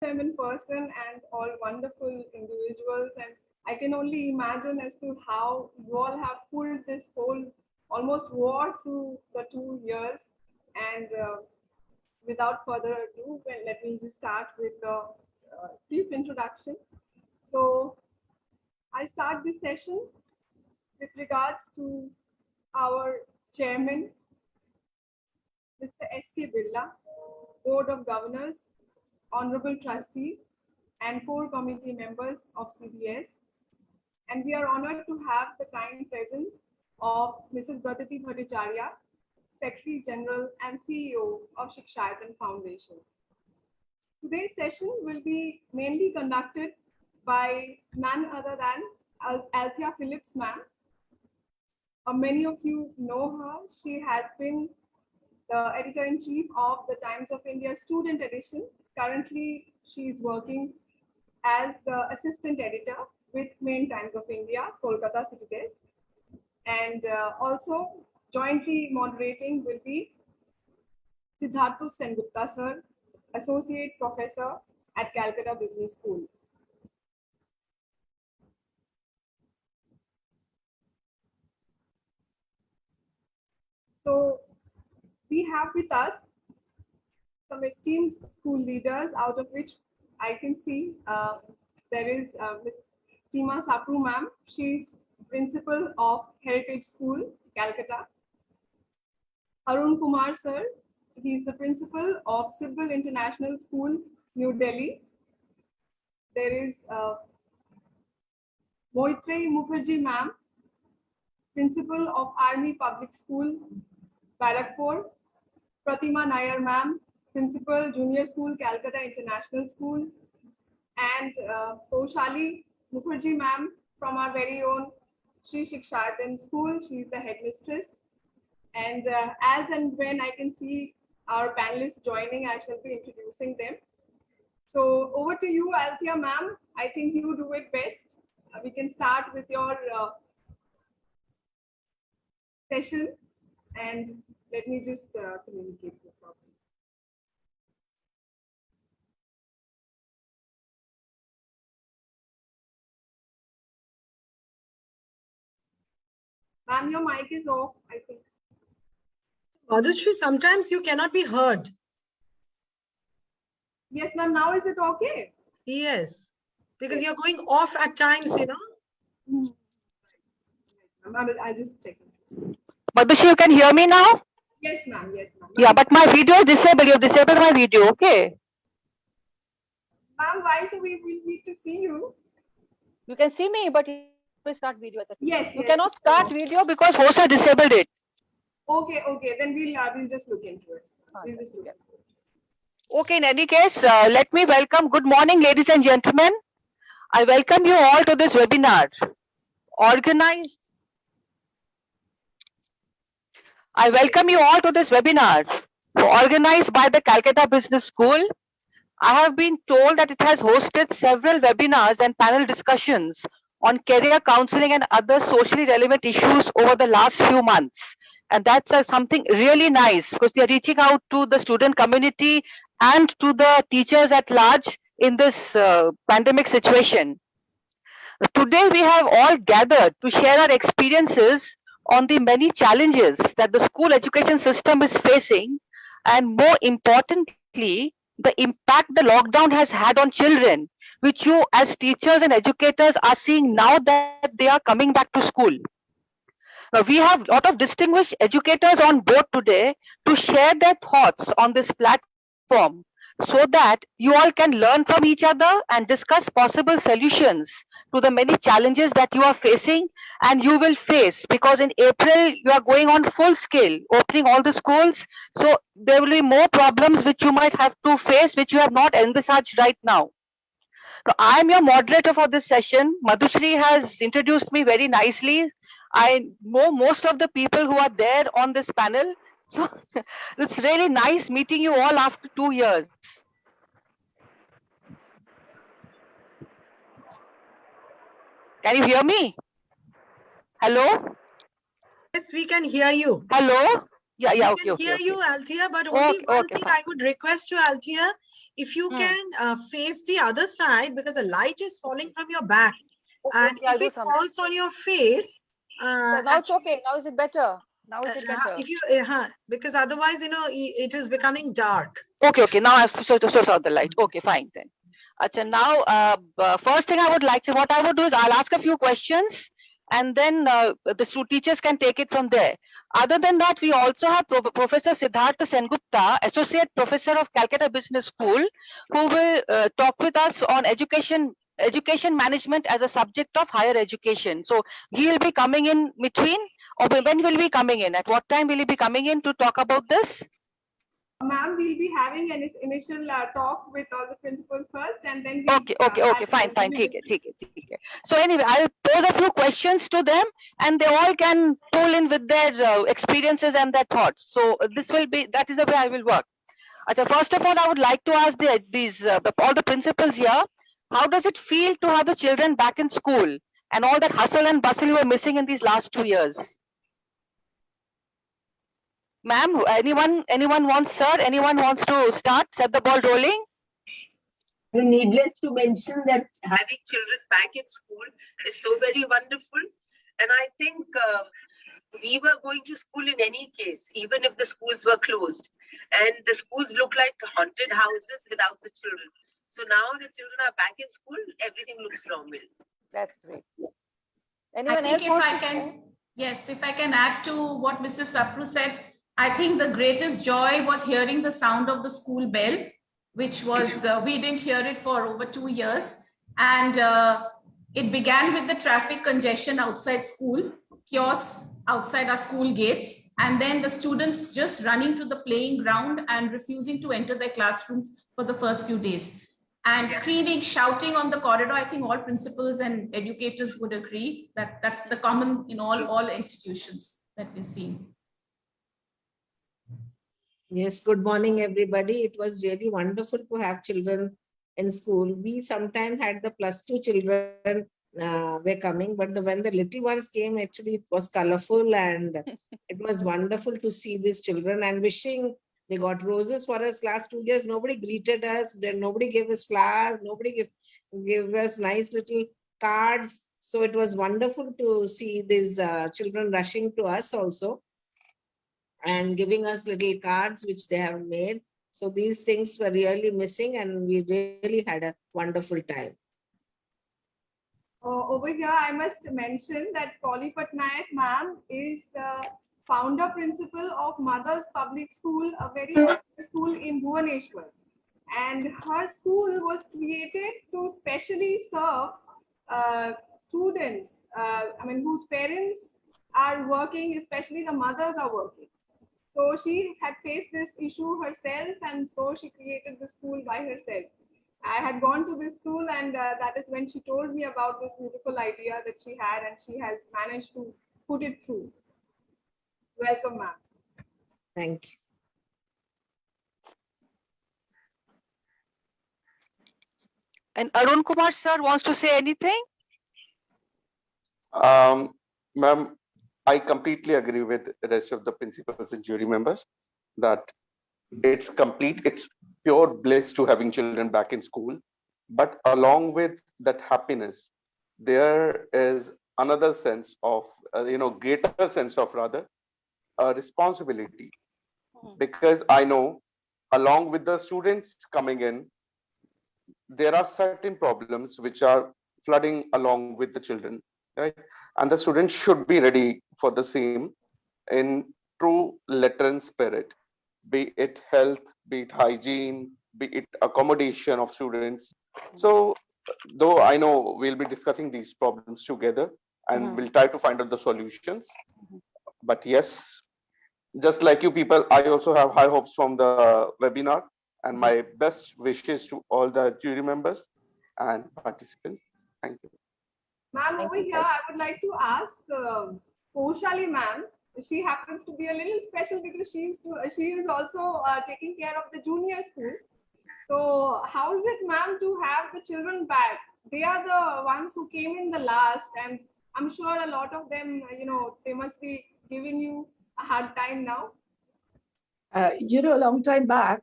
them in person and all wonderful individuals, and I can only imagine as to how you all have pulled this whole almost war through the 2 years. And without further ado, well, let me just start with a brief introduction. So I start this session with regards to our chairman, Mr. S.K. Birla, Board of Governors, Honorable Trustees, and core committee members of CBS. And we are honored to have the kind presence of Mrs. Bradati Bhattacharya, Secretary General and CEO of Shikshayatam Foundation. Today's session will be mainly conducted by none other than Althea Phillips ma'am. Many of you know her. She has been the editor-in-chief of the Times of India Student Edition. Currently, she is working as the assistant editor with Main Times of India, Kolkata City Desk. And also jointly moderating will be Siddhartha Gupta sir, associate professor at Calcutta Business School. So we have with us some esteemed school leaders, out of which I can see there is Ms. Seema Sapru ma'am. She's principal of Heritage School, Calcutta. Arun Kumar sir, he's the principal of Civil International School, New Delhi. There is Moitrey Mukherjee ma'am, principal of Army Public School, Barakpur. Pratima Nair ma'am, principal, Junior School, Calcutta International School. And Kaushali Mukherjee ma'am from our very own Sri Shikshayatam School. She's the headmistress. And as and when I can see our panelists joining, I shall be introducing them. So over to you, Althea ma'am. I think you do it best. We can start with your session, and let me just communicate the problem. Ma'am, your mic is off, I think. Madhushri, sometimes you cannot be heard. Yes, ma'am. Now is it okay? Yes, because you're going off at times, you know. I'll just check it. Madhushri, you can hear me now? Yes, ma'am. Yes, ma'am. Yeah, but my video is disabled. You've disabled my video, okay? Ma'am, why? So we will need to see you. You can see me, but you will start video at the time. Yes. You cannot start video because host has disabled it. Okay, okay. Then we'll just look into it. We'll just look into it. Okay, in any case, let me welcome. Good morning, ladies and gentlemen. I welcome you all to this webinar organized. I welcome you all to this webinar organized by the Calcutta Business School. I have been told that it has hosted several webinars and panel discussions on career counseling and other socially relevant issues over the last few months. And that's something really nice because we are reaching out to the student community and to the teachers at large in this pandemic situation. Today, we have all gathered to share our experiences on the many challenges that the school education system is facing, and more importantly, the impact the lockdown has had on children, which you as teachers and educators are seeing now that they are coming back to school. We have a lot of distinguished educators on board today to share their thoughts on this platform so that you all can learn from each other and discuss possible solutions to the many challenges that you are facing and you will face, because in April you are going on full scale, opening all the schools. So there will be more problems which you might have to face, which you have not envisaged right now. So I am your moderator for this session. Madhushri has introduced me very nicely. I know most of the people who are there on this panel. So it's really nice meeting you all after 2 years. Can you hear me? Hello? Yes, we can hear you. Hello? Yeah, yeah, We okay, can okay, hear okay. you, Althea, but only Okay, one okay, thing fine. I would request you, Althea, if you Hmm. can face the other side, because the light is falling from your back. Okay, And okay, I'll if do it something. falls on your face, Yeah, now it's okay. actually, Now is it better? Now is it better? if you, because otherwise, it is becoming dark. Okay, okay. Now I've sort out the light. Okay, fine then. Acha, now, first thing I would like to, what I would do is I'll ask a few questions and then the teachers can take it from there. Other than that, we also have Professor Siddhartha Sengupta, Associate Professor of Calcutta Business School, who will talk with us on education management as a subject of higher education. So he will be coming in between, or when will he be coming in? At what time will he be coming in to talk about this? Ma'am, we'll be having an initial talk with all the principals first, and then Okay, okay, okay, fine, fine, ठीक है, ठीक है, ठीक है. So anyway, I'll pose a few questions to them, and they all can pull in with their experiences and their thoughts. So that is the way I will work. Acha, first of all, I would like to ask all the principals here, how does it feel to have the children back in school and all that hustle and bustle you were missing in these last 2 years? Ma'am, anyone wants, sir, anyone wants to start, set the ball rolling? Needless to mention that having children back in school is so very wonderful. And I think we were going to school in any case, even if the schools were closed. And the schools look like haunted houses without the children. So now the children are back in school, everything looks normal. That's great. I Anyone think else if wants I to can, share? yes, if I can add to what Mrs. Sapru said, I think the greatest joy was hearing the sound of the school bell, which was, we didn't hear it for over 2 years. And it began with the traffic congestion outside school, chaos outside our school gates, and then the students just running to the playing ground and refusing to enter their classrooms for the first few days. And screaming, shouting on the corridor. I think all principals and educators would agree that that's the common in all institutions that we've seen. Yes, good morning, everybody. It was really wonderful to have children in school. We sometimes had the +2 children were coming, but when the little ones came, actually it was colorful and it was wonderful to see these children and wishing they got roses for us last 2 years. Nobody greeted us, then nobody gave us flowers, nobody gave us nice little cards. So it was wonderful to see these children rushing to us also and giving us little cards which they have made. So these things were really missing and we really had a wonderful time. Over here, I must mention that Polly Patnaik ma'am is the founder principal of Mother's Public School, a very school in Bhubaneswar. And her school was created to specially serve students, whose parents are working, especially the mothers are working. So she had faced this issue herself, and so she created the school by herself. I had gone to this school, and that is when she told me about this beautiful idea that she had, and she has managed to put it through. Welcome, ma'am. Thank you. And Arun Kumar sir wants to say anything? Ma'am, I completely agree with the rest of the principals and jury members that it's pure bliss to having children back in school. But along with that happiness, there is another sense of, greater sense of rather responsibility. Because I know along with the students coming in, there are certain problems which are flooding along with the children, right? And the students should be ready for the same in true Latin spirit, be it health, be it hygiene, be it accommodation of students. So, though I know we'll be discussing these problems together and we'll try to find out the solutions. But yes, just like you people, I also have high hopes from the webinar and my best wishes to all the jury members and participants. Thank you. Ma'am, over here, I would like to ask Poshali ma'am. She happens to be a little special because she is also taking care of the junior school. So how is it, ma'am, to have the children back? They are the ones who came in the last, and I'm sure a lot of them, they must be giving you a hard time now. A long time back,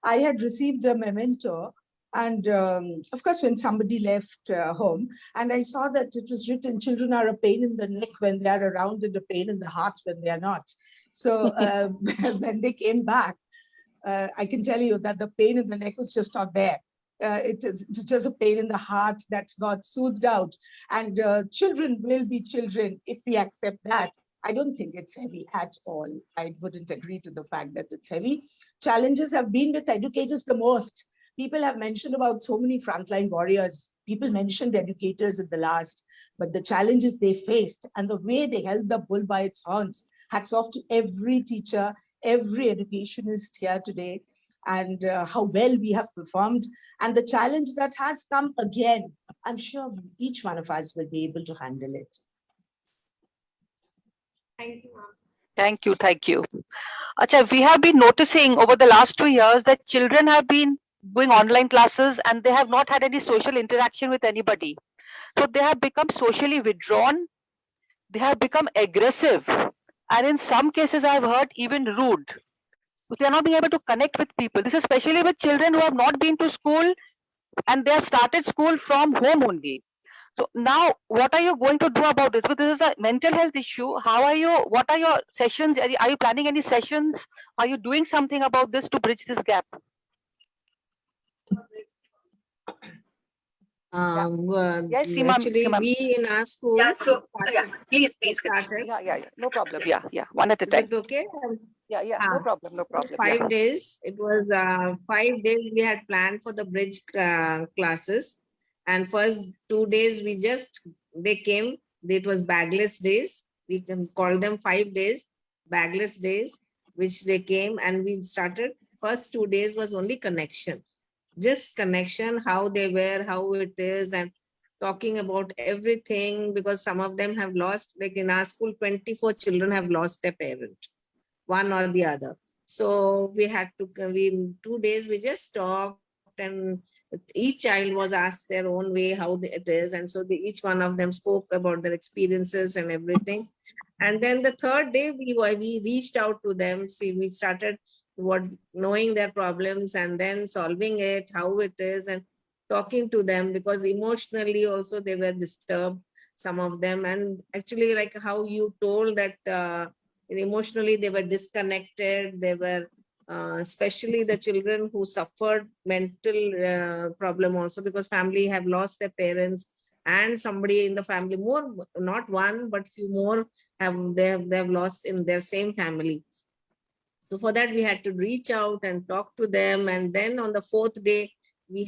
I had received a memento. And of course, when somebody left home, and I saw that it was written, children are a pain in the neck when they are around and a pain in the heart when they are not. So when they came back, I can tell you that the pain in the neck was just not there. It's just a pain in the heart that got soothed out. And children will be children if we accept that. I don't think it's heavy at all. I wouldn't agree to the fact that it's heavy. Challenges have been with educators the most. People have mentioned about so many frontline warriors. People mentioned educators in the last, but the challenges they faced and the way they held the bull by its horns. Hats off to every teacher, every educationist here today, and how well we have performed. And the challenge that has come again, I'm sure each one of us will be able to handle it. Thank you, ma'am. Thank you. Thank you. Acha, we have been noticing over the last 2 years that children have been doing online classes and they have not had any social interaction with anybody. So they have become socially withdrawn. They have become aggressive. And in some cases, I've heard even rude. So they are not being able to connect with people. This is especially with children who have not been to school and they have started school from home only. So now, what are you going to do about this? Because this is a mental health issue. How are you? What are your sessions? Are you planning any sessions? Are you doing something about this to bridge this gap? Yes, Seema, Actually, Seema. we in our school. Yeah, so please started. Yeah, no problem. Yeah, one at a Is time. it okay? Yeah, no problem, no It was problem. 5 days. It was 5 days we had planned for the bridge classes. And first 2 days they came. It was bagless days. We can call them 5 days, bagless days, which they came and we started. First 2 days was only connection. Just connection, how they were, how it is, and talking about everything, because some of them have lost, like in our school, 24 children have lost their parent, one or the other. So we had to, 2 days we just talked, and each child was asked their own way how it is. And so each one of them spoke about their experiences and everything. And then the third day we reached out to them. See, we started knowing their problems and then solving it, how it is, and talking to them, because emotionally also they were disturbed, some of them. And actually, like how you told that emotionally they were disconnected, they were especially the children who suffered mental problem also, because family have lost their parents, and somebody in the family, more, not one but few more, they have lost in their same family. So for that we had to reach out and talk to them. And then on the fourth day we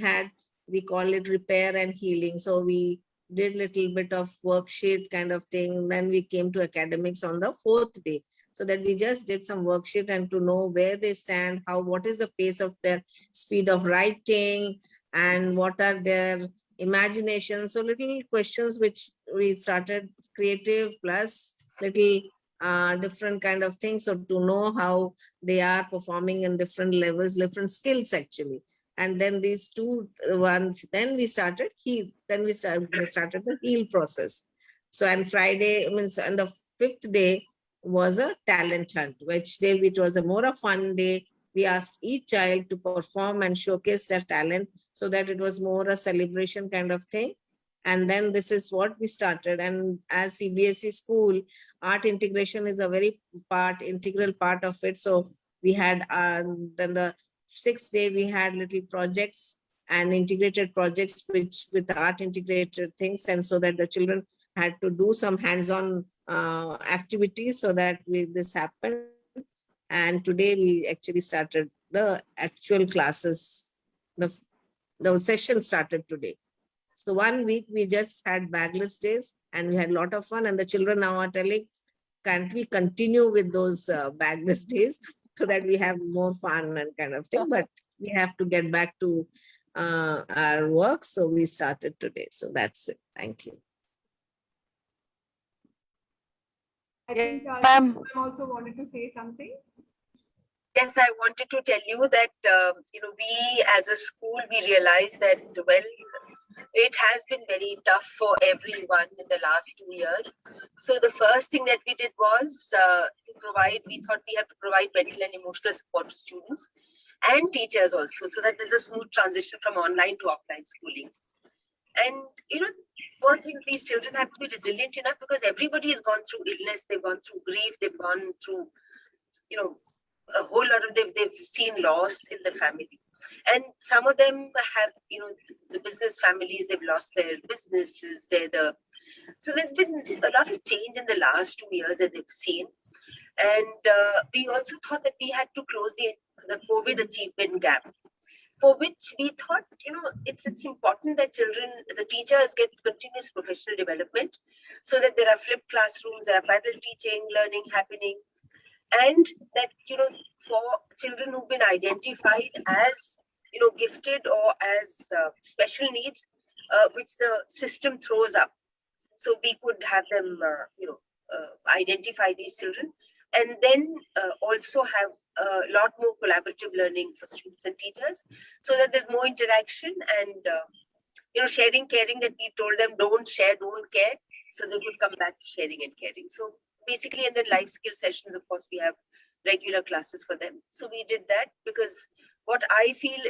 call it repair and healing. So we did little bit of worksheet kind of thing. Then we came to academics on the fourth day, so that we just did some worksheet and to know where they stand, what is the pace of their speed of writing, and what are their imagination. So little questions which we started, creative plus little different kind of things, so to know how they are performing in different levels, different skills actually. And then these two ones, then we started the heal process. So and Friday means, and the fifth day was a talent hunt, which was a more a fun day. We asked each child to perform and showcase their talent, so that it was more a celebration kind of thing. And then this is what we started. And as CBSE school, art integration is a very integral part of it. So we had then the sixth day we had little projects and integrated projects with art integrated things, and so that the children had to do some hands-on activities, so that this happened. And today we actually started the actual classes. The session started today. So 1 week we just had bagless days and we had a lot of fun, and the children now are telling, can't we continue with those bagless days so that we have more fun and kind of thing. But we have to get back to our work. So we started today. So that's it. Thank you. I think Ma'am. I also wanted to say something. Yes, I wanted to tell you that, we as a school, we realized that, it has been very tough for everyone in the last 2 years. So the first thing that we did was we thought we have to provide mental and emotional support to students and teachers also, so that there's a smooth transition from online to offline schooling. And, one thing, these children have to be resilient enough, because everybody has gone through illness, they've gone through grief, they've gone through, a whole lot of, they've seen loss in the family. And some of them have, the business families, they've lost their businesses, so there's been a lot of change in the last 2 years that they've seen. And we also thought that we had to close the COVID achievement gap, for which we thought, it's important that the teachers get continuous professional development, so that there are flipped classrooms, there are parallel teaching, learning happening, and that, for children who've been identified as, gifted or as special needs, which the system throws up. So we could have them, identify these children, and then also have a lot more collaborative learning for students and teachers, so that there's more interaction and, sharing, caring, that we told them don't share, don't care, so they would come back to sharing and caring. So basically, and then life skill sessions, of course, we have regular classes for them. So we did that because what we feel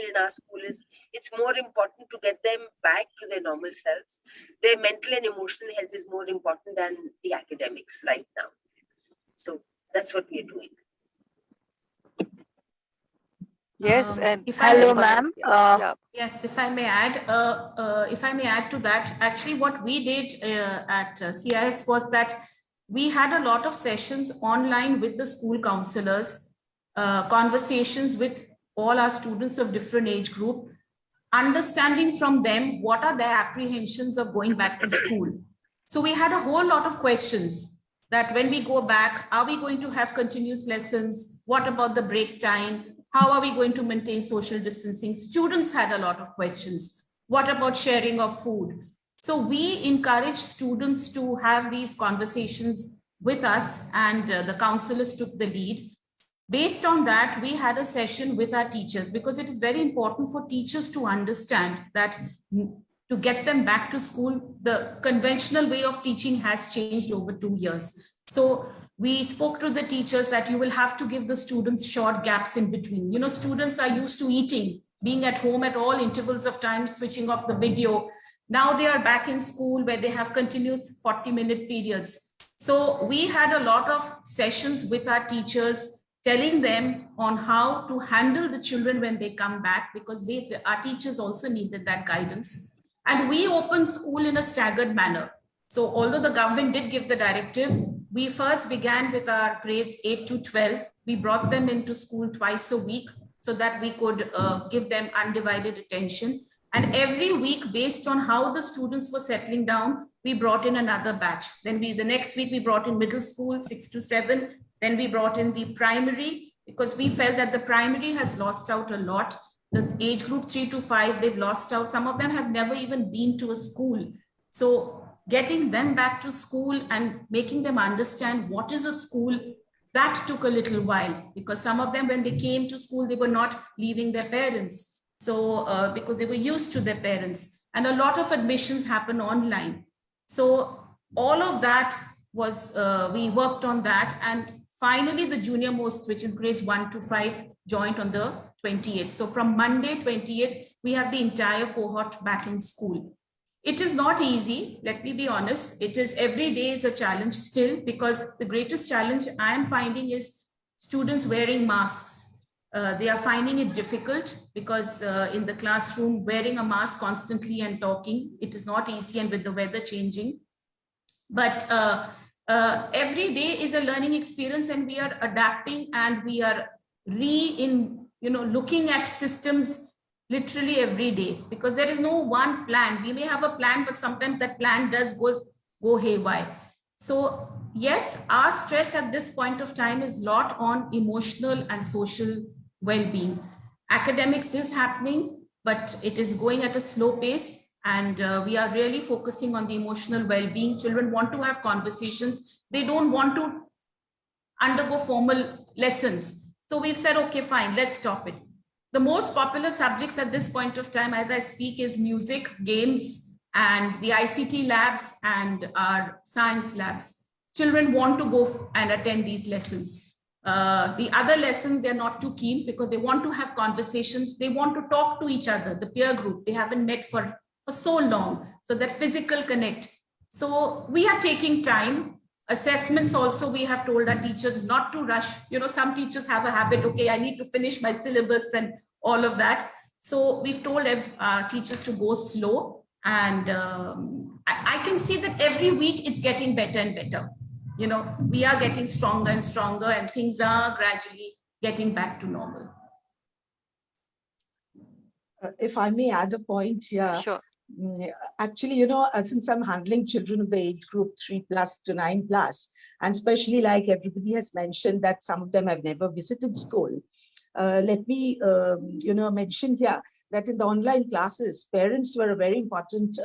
in our school is it's more important to get them back to their normal selves. Their mental and emotional health is more important than the academics right now. So that's what we are doing. Yes, and Hello, ma'am. Yes, if I may add, to that, actually what we did at CIS was that we had a lot of sessions online with the school counselors, conversations with all our students of different age group, understanding from them what are their apprehensions of going back to school. So we had a whole lot of questions that when we go back, are we going to have continuous lessons? What about the break time? How are we going to maintain social distancing? Students had a lot of questions. What about sharing of food? So we encouraged students to have these conversations with us, and the counselors took the lead. Based on that, we had a session with our teachers, because it is very important for teachers to understand that to get them back to school, the conventional way of teaching has changed over 2 years. So we spoke to the teachers that you will have to give the students short gaps in between. Students are used to eating, being at home at all intervals of time, switching off the video. Now they are back in school where they have continuous 40-minute periods. So we had a lot of sessions with our teachers, telling them on how to handle the children when they come back, because our teachers also needed that guidance. And we opened school in a staggered manner. So although the government did give the directive, we first began with our grades 8 to 12. We brought them into school twice a week so that we could give them undivided attention. And every week, based on how the students were settling down, we brought in another batch. Then the next week, we brought in middle school, 6 to 7. Then we brought in the primary, because we felt that the primary has lost out a lot. The age group 3 to 5, they've lost out. Some of them have never even been to a school. So getting them back to school and making them understand what is a school, that took a little while, because some of them, when they came to school, they were not leaving their parents. So because they were used to their parents, and a lot of admissions happen online. So all of that was, we worked on that. And finally, the junior most, which is grades 1 to 5, joined on the 28th. So from Monday 28th, we have the entire cohort back in school. It is not easy, let me be honest. It is, every day is a challenge still, because the greatest challenge I am finding is students wearing masks. They are finding it difficult, because in the classroom, wearing a mask constantly and talking, it is not easy, and with the weather changing. But every day is a learning experience, and we are adapting, and we are looking at systems literally every day, because there is no one plan. We may have a plan, but sometimes that plan does go haywire. So yes, our stress at this point of time is a lot on emotional and social well-being. Academics is happening, but it is going at a slow pace, and we are really focusing on the emotional well-being. Children want to have conversations. They don't want to undergo formal lessons. So we've said, okay, fine, let's stop it. the most popular subjects at this point of time, as I speak, is music, games, and the ICT labs and our science labs. Children want to go and attend these lessons. The other lessons, they're not too keen because they want to have conversations. They want to talk to each other, the peer group. They haven't met for so long. So that physical connect. So we are taking time. Assessments also, we have told our teachers not to rush. You know, some teachers have a habit, okay, I need to finish my syllabus and all of that. So we've told teachers to go slow. And I can see that every week it's getting better and better. You know, we are getting stronger and stronger, and things are gradually getting back to normal. If I may add a point here. Sure. Actually, you know, since I'm handling children of the age group 3+ to 9+, and especially like everybody has mentioned that some of them have never visited school. Let me, you know, mention here that in the online classes, parents were a very important,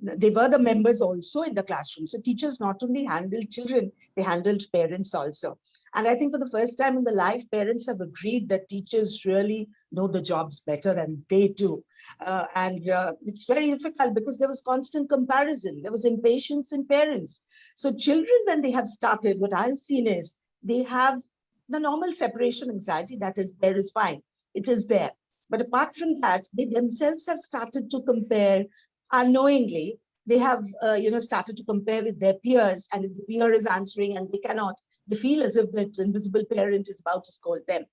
they were the members also in the classroom. So teachers not only handled children, they handled parents also. And I think for the first time in the life, parents have agreed that teachers really know the jobs better, and they do. It's very difficult because there was constant comparison. There was impatience in parents. So children, when they have started, what I've seen is they have the normal separation anxiety. That is, there is fine. It is there. But apart from that, they themselves have started to compare unknowingly. They have, you know, started to compare with their peers, and if the peer is answering and they cannot, they feel as if that invisible parent is about to scold them.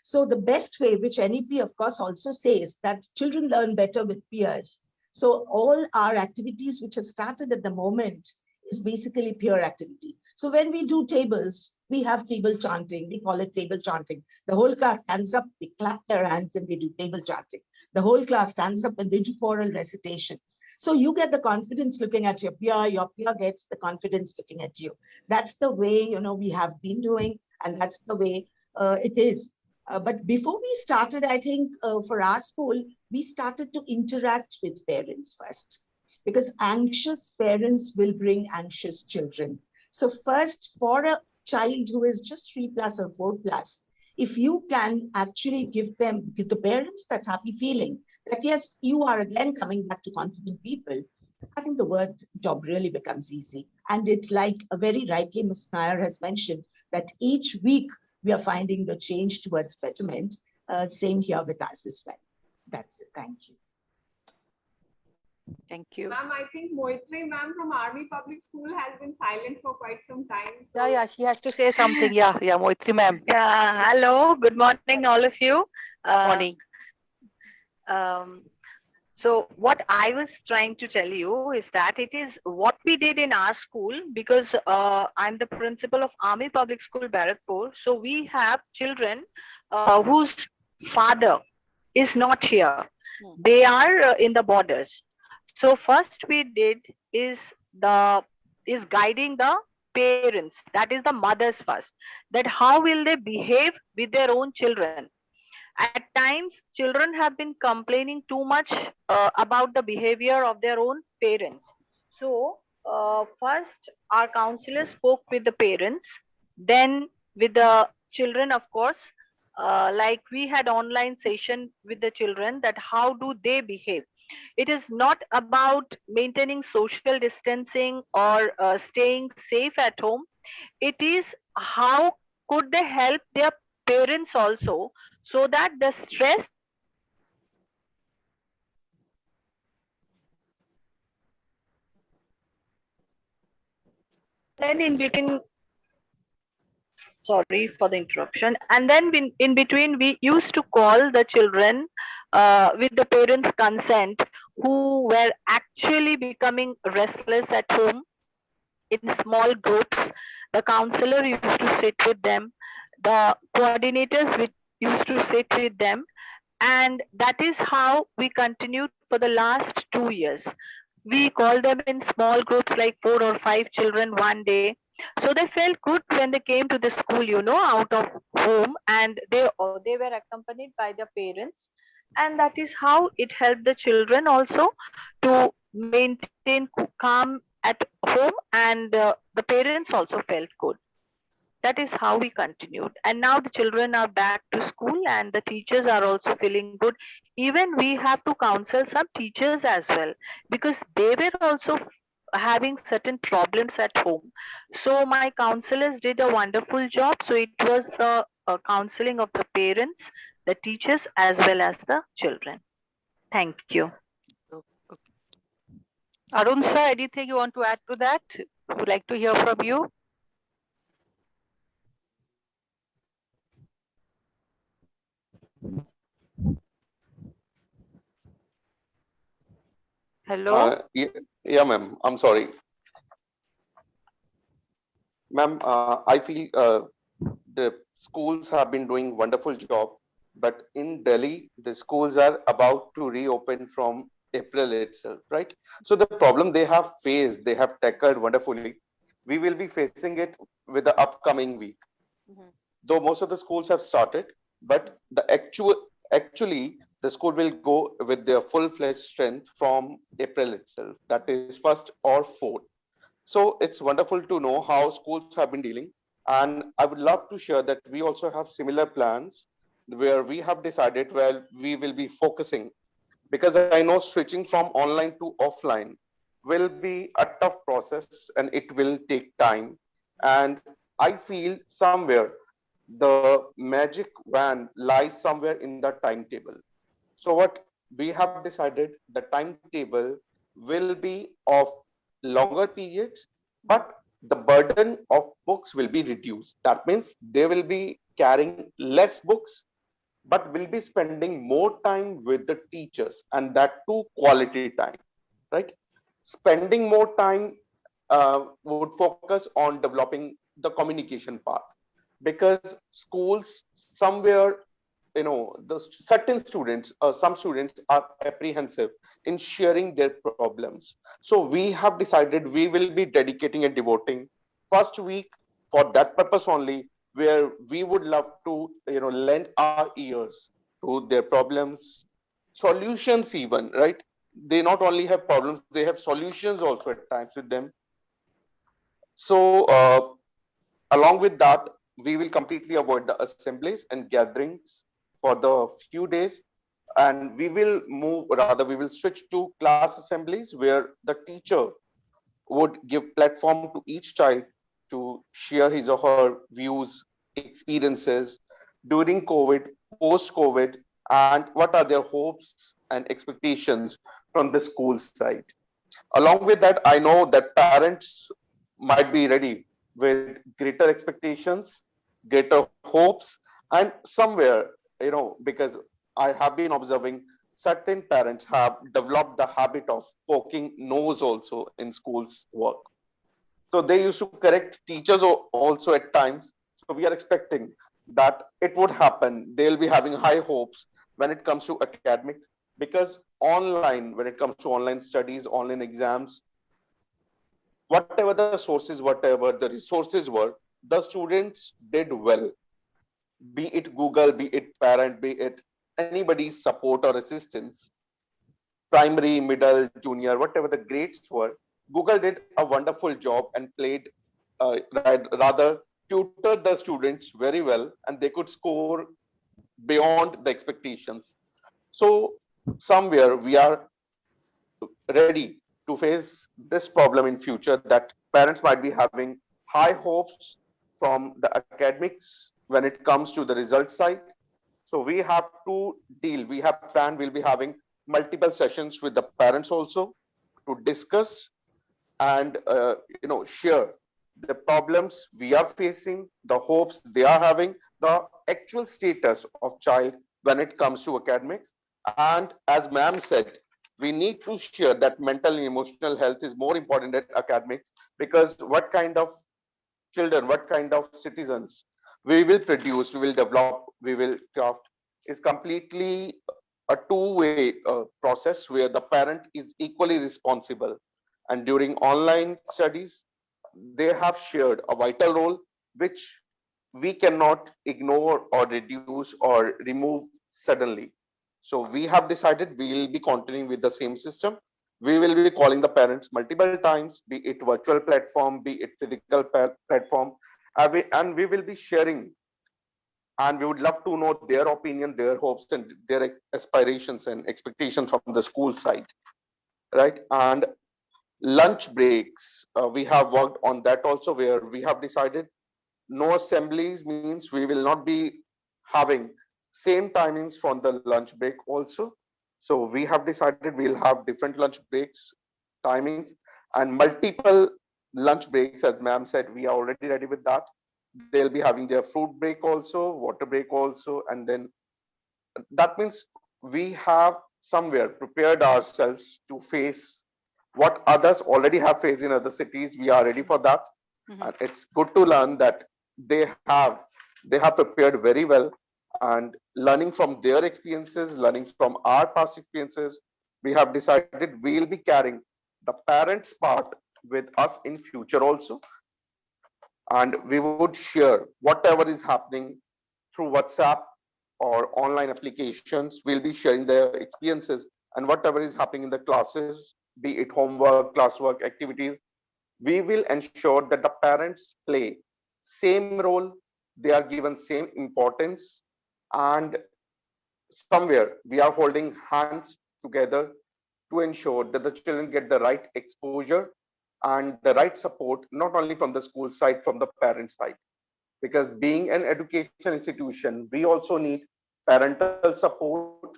So the best way, which NEP of course also says, that children learn better with peers. So all our activities which have started at the moment is basically peer activity. So when we do tables, we have table chanting. We call it table chanting. The whole class stands up, they clap their hands, and they do table chanting. The whole class stands up and they do oral recitation. So you get the confidence looking at your peer gets the confidence looking at you. That's the way, you know, we have been doing, and that's the way it is. But before we started, I think for our school, we started to interact with parents first, because anxious parents will bring anxious children. So first, for a child who is just 3+ or 4+, if you can actually give the parents that happy feeling that yes, you are again coming back to confident people, I think the job really becomes easy. And it's like very rightly Ms. Nair has mentioned that each week we are finding the change towards betterment. Same here with us as well. That's it. Thank you. Thank you. Ma'am, I think Moitri ma'am from Army Public School has been silent for quite some time. So Yeah, she has to say something. Yeah, Moitri ma'am. Yeah, hello, good morning, all of you. Morning. So what I was trying to tell you is that it is what we did in our school, because I'm the principal of Army Public School, Barrackpur. So we have children whose father is not here. They are in the borders. So first we did is guiding the parents, that is the mothers first, that how will they behave with their own children. At times, children have been complaining too much about the behavior of their own parents. So first our counselor spoke with the parents, then with the children, of course, like we had online session with the children, that how do they behave. It is not about maintaining social distancing or staying safe at home. It is how could they help their parents also, so that the stress then in between, sorry for the interruption, and then in between we used to call the children with the parents' consent who were actually becoming restless at home in small groups. The counselor used to sit with them, the coordinators used to sit with them, and that is how we continued for the last 2 years. We called them in small groups, like 4 or 5 children one day. So they felt good when they came to the school, you know, out of home, and they were accompanied by their parents. And that is how it helped the children also to maintain calm at home, and the parents also felt good. That is how we continued. And now the children are back to school and the teachers are also feeling good. Even we have to counsel some teachers as well, because they were also having certain problems at home. So my counselors did a wonderful job. So it was the counseling of the parents, the teachers, as well as the children. Thank you. Arun sir, anything you want to add to that? Would like to hear from you. Hello. Yeah, ma'am. I'm sorry. Ma'am, I feel the schools have been doing wonderful job, but in Delhi, the schools are about to reopen from April itself, right? So the problem they have faced, they have tackled wonderfully. We will be facing it with the upcoming week. Though most of the schools have started, but the actually the school will go with their full-fledged strength from April itself. That is first or fourth. So it's wonderful to know how schools have been dealing. And I would love to share that we also have similar plans where we have decided, well, we will be focusing, because I know switching from online to offline will be a tough process and it will take time. And I feel somewhere the magic wand lies somewhere in the timetable. So what we have decided, the timetable will be of longer periods, but the burden of books will be reduced. That means they will be carrying less books, but will be spending more time with the teachers, and that too quality time, right? Spending more time would focus on developing the communication part, because schools somewhere, the certain students, some students are apprehensive in sharing their problems. So we have decided we will be dedicating and devoting first week for that purpose only, where we would love to lend our ears to their problems, solutions even, right? They not only have problems, they have solutions also at times with them. So along with that, we will completely avoid the assemblies and gatherings for the few days, and we will move, rather we will switch to class assemblies where the teacher would give platform to each child to share his or her views, experiences during COVID, post COVID, and what are their hopes and expectations from the school side. Along with that, I know that parents might be ready with greater expectations, greater hopes, and somewhere, because I have been observing certain parents have developed the habit of poking nose also in schools work. So they used to correct teachers also at times. So we are expecting that it would happen. They'll be having high hopes when it comes to academics, because online, when it comes to online studies, online exams, whatever the sources, whatever the resources were, the students did well. Be it Google, be it parent, be it anybody's support or assistance, primary, middle, junior, whatever the grades were, Google did a wonderful job and played, rather tutored the students very well, and they could score beyond the expectations. So somewhere we are ready to face this problem in future, that parents might be having high hopes from the academics when it comes to the result side. So we have to deal, we have planned, we'll be having multiple sessions with the parents also to discuss and share the problems we are facing, the hopes they are having, the actual status of child when it comes to academics. And as ma'am said, we need to share that mental and emotional health is more important than academics, because what kind of children, what kind of citizens we will produce, we will develop, we will craft, is completely a two-way process where the parent is equally responsible. And during online studies, they have shared a vital role, which we cannot ignore or reduce or remove suddenly. So we have decided we will be continuing with the same system. We will be calling the parents multiple times, be it virtual platform, be it physical platform, And we will be sharing, and we would love to know their opinion, their hopes, and their aspirations and expectations from the school side, right? And lunch breaks, we have worked on that also, where we have decided no assemblies means we will not be having same timings from the lunch break also. So we have decided we'll have different lunch breaks timings and multiple lunch breaks. As ma'am said, we are already ready with that. They'll be having their fruit break also, water break also, and then that means we have somewhere prepared ourselves to face what others already have faced in other cities. We are ready for that. And it's good to learn that they have prepared very well, and learning from their experiences, learning from our past experiences, we have decided we'll be carrying the parents part with us in future also, and we would share whatever is happening through WhatsApp or online applications. We'll be sharing their experiences and whatever is happening in the classes, be it homework, classwork, activities. We will ensure that the parents play same role, they are given same importance, and somewhere we are holding hands together to ensure that the children get the right exposure and the right support, not only from the school side, from the parent side. Because being an education institution, we also need parental support.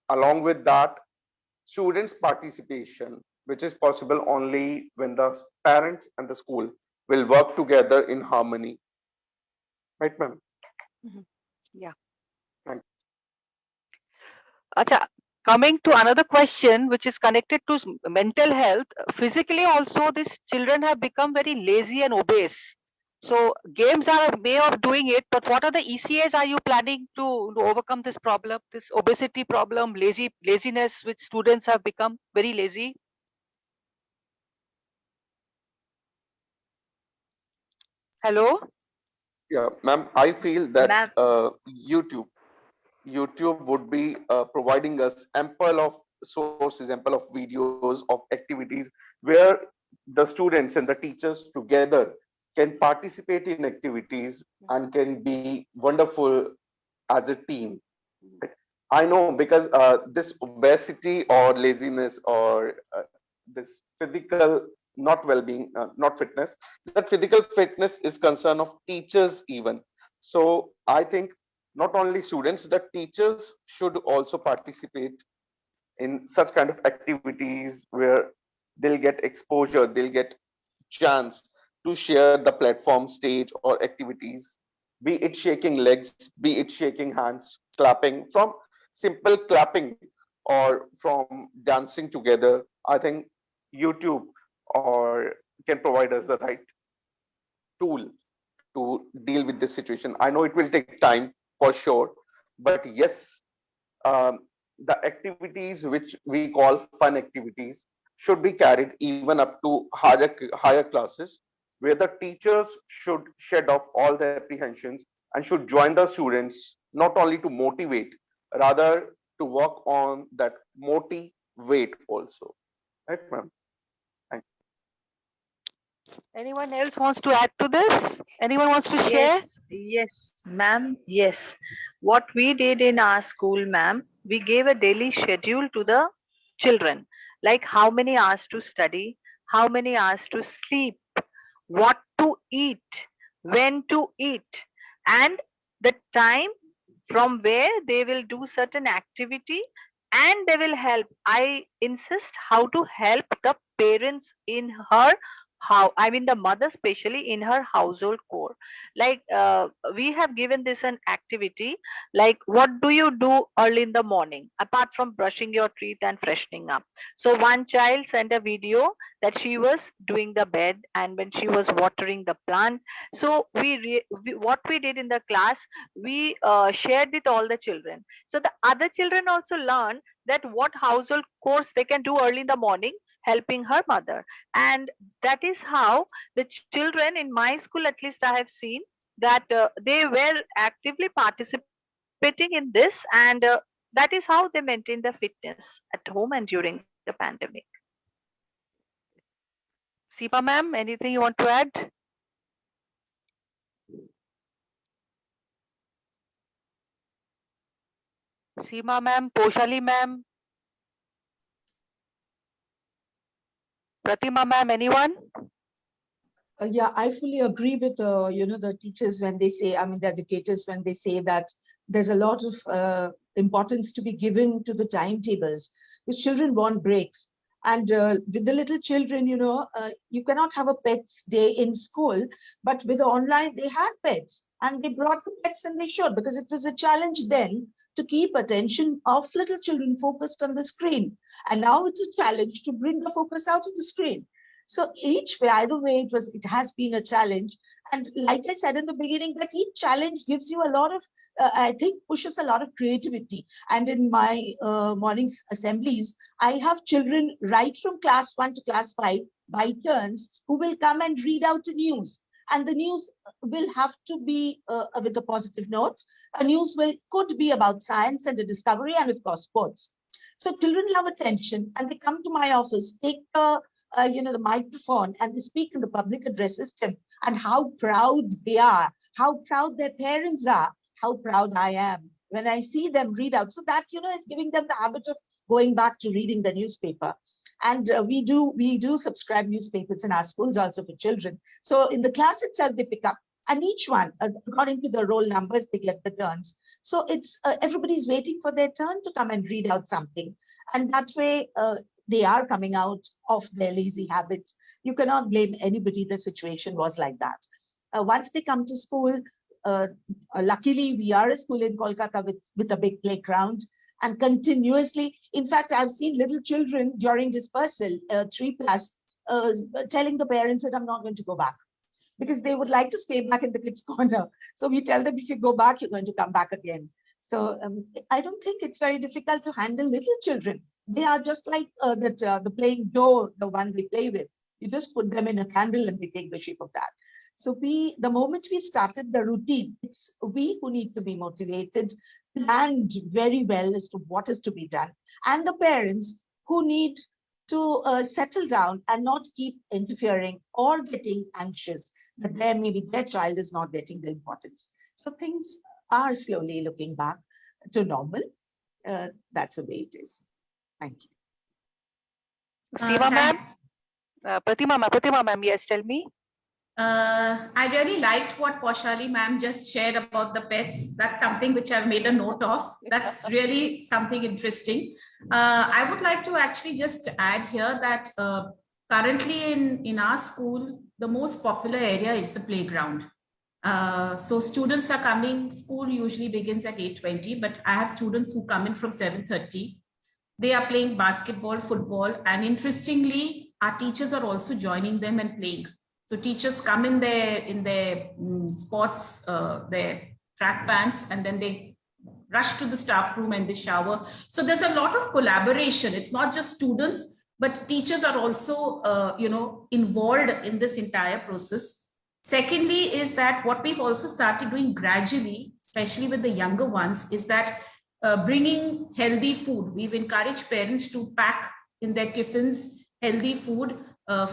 Along with that, students' participation, which is possible only when the parent and the school will work together in harmony. Right, ma'am? Yeah. Thank Acha, coming to another question, which is connected to mental health, physically also these children have become very lazy and obese. So games are a way of doing it, but what are the ECAs are you planning to overcome this problem, this obesity problem, laziness, which students have become very lazy? Hello? Yeah, ma'am, I feel that Ma'am, YouTube would be providing us ample of sources, ample of videos of activities where the students and the teachers together can participate in activities and can be wonderful as a team. I know, because this obesity or laziness or this physical not well-being, not fitness, that physical fitness is concern of teachers even. So I think not only students, the teachers should also participate in such kind of activities where they'll get exposure, they'll get chance to share the platform, stage, or activities, be it shaking legs, be it shaking hands, clapping, from simple clapping or from dancing together. I think YouTube or can provide us the right tool to deal with this situation. I know it will take time for sure, but yes, um, the activities which we call fun activities should be carried even up to higher classes, where the teachers should shed off all their apprehensions and should join the students not only to motivate, rather to work on that motivate also. Right, ma'am? Thank Anyone else wants to add to this? Anyone wants to share? yes, ma'am, yes. What we did in our school, ma'am, we gave a daily schedule to the children, like how many hours to study, how many hours to sleep, what to eat, when to eat, and the time from where they will do certain activity, and they will help. I insist how to help the parents in her, how I mean the mother especially in her household core. Like we have given this an activity, like what do you do early in the morning apart from brushing your teeth and freshening up. So one child sent a video that she was doing the bed and when she was watering the plant. So what we did in the class, we shared with all the children, so the other children also learn that what household chores they can do early in the morning helping her mother. And that is how the children in my school, at least I have seen that they were actively participating in this, and that is how they maintain the fitness at home and during the pandemic. Seema ma'am, anything you want to add? Seema ma'am, Poshali ma'am, Pratima ma'am, anyone? Yeah, I fully agree with the teachers when they say, I mean, the educators when they say that there's a lot of importance to be given to the timetables. Because children want breaks, and with the little children, you cannot have a pets day in school, but with the online they had pets, and they brought the pets, and they should, because it was a challenge then to keep attention of little children focused on the screen, and now it's a challenge to bring the focus out of the screen. So each way, either way, it has been a challenge. And like I said in the beginning, that each challenge gives you a lot of, I think, pushes a lot of creativity. And in my morning assemblies, I have children right from class 1 to class 5 by turns who will come and read out the news. And the news will have to be with a positive note. A news could be about science and the discovery, and of course, sports. So children love attention, and they come to my office, take the microphone, and they speak in the public address system, and how proud they are, how proud their parents are, how proud I am when I see them read out. So that, is giving them the habit of going back to reading the newspaper. And we do subscribe newspapers in our schools also for children. So in the class itself, they pick up, and each one, according to the roll numbers, they get the turns. So it's everybody's waiting for their turn to come and read out something. And that way, they are coming out of their lazy habits. You cannot blame anybody. The situation was like that. Once they come to school, luckily we are a school in Kolkata with a big playground, and continuously, in fact, I've seen little children during dispersal, 3+, telling the parents that I'm not going to go back, because they would like to stay back in the kids' corner. So we tell them, if you go back, you're going to come back again. So I don't think it's very difficult to handle little children. They are just like the playing dough, the one they play with. You just put them in a candle and they take the shape of that. So the moment we started the routine, it's we who need to be motivated, planned very well as to what is to be done, and the parents who need to settle down and not keep interfering or getting anxious that maybe their child is not getting the importance. So things are slowly looking back to normal. That's the way it is. Thank you. Seema ma'am, Pratima ma'am, yes, tell me. I really liked what Poshali ma'am just shared about the pets. That's something which I've made a note of. That's really something interesting. I would like to actually just add here that currently in our school, the most popular area is the playground. So students are coming, school usually begins at 8:20, but I have students who come in from 7:30. They are playing basketball, football, and interestingly, our teachers are also joining them and playing. So teachers come in their sports, their track pants, and then they rush to the staff room and they shower. So there's a lot of collaboration. It's not just students, but teachers are also, involved in this entire process. Secondly, is that what we've also started doing gradually, especially with the younger ones, is that bringing healthy food. We've encouraged parents to pack in their tiffins healthy food,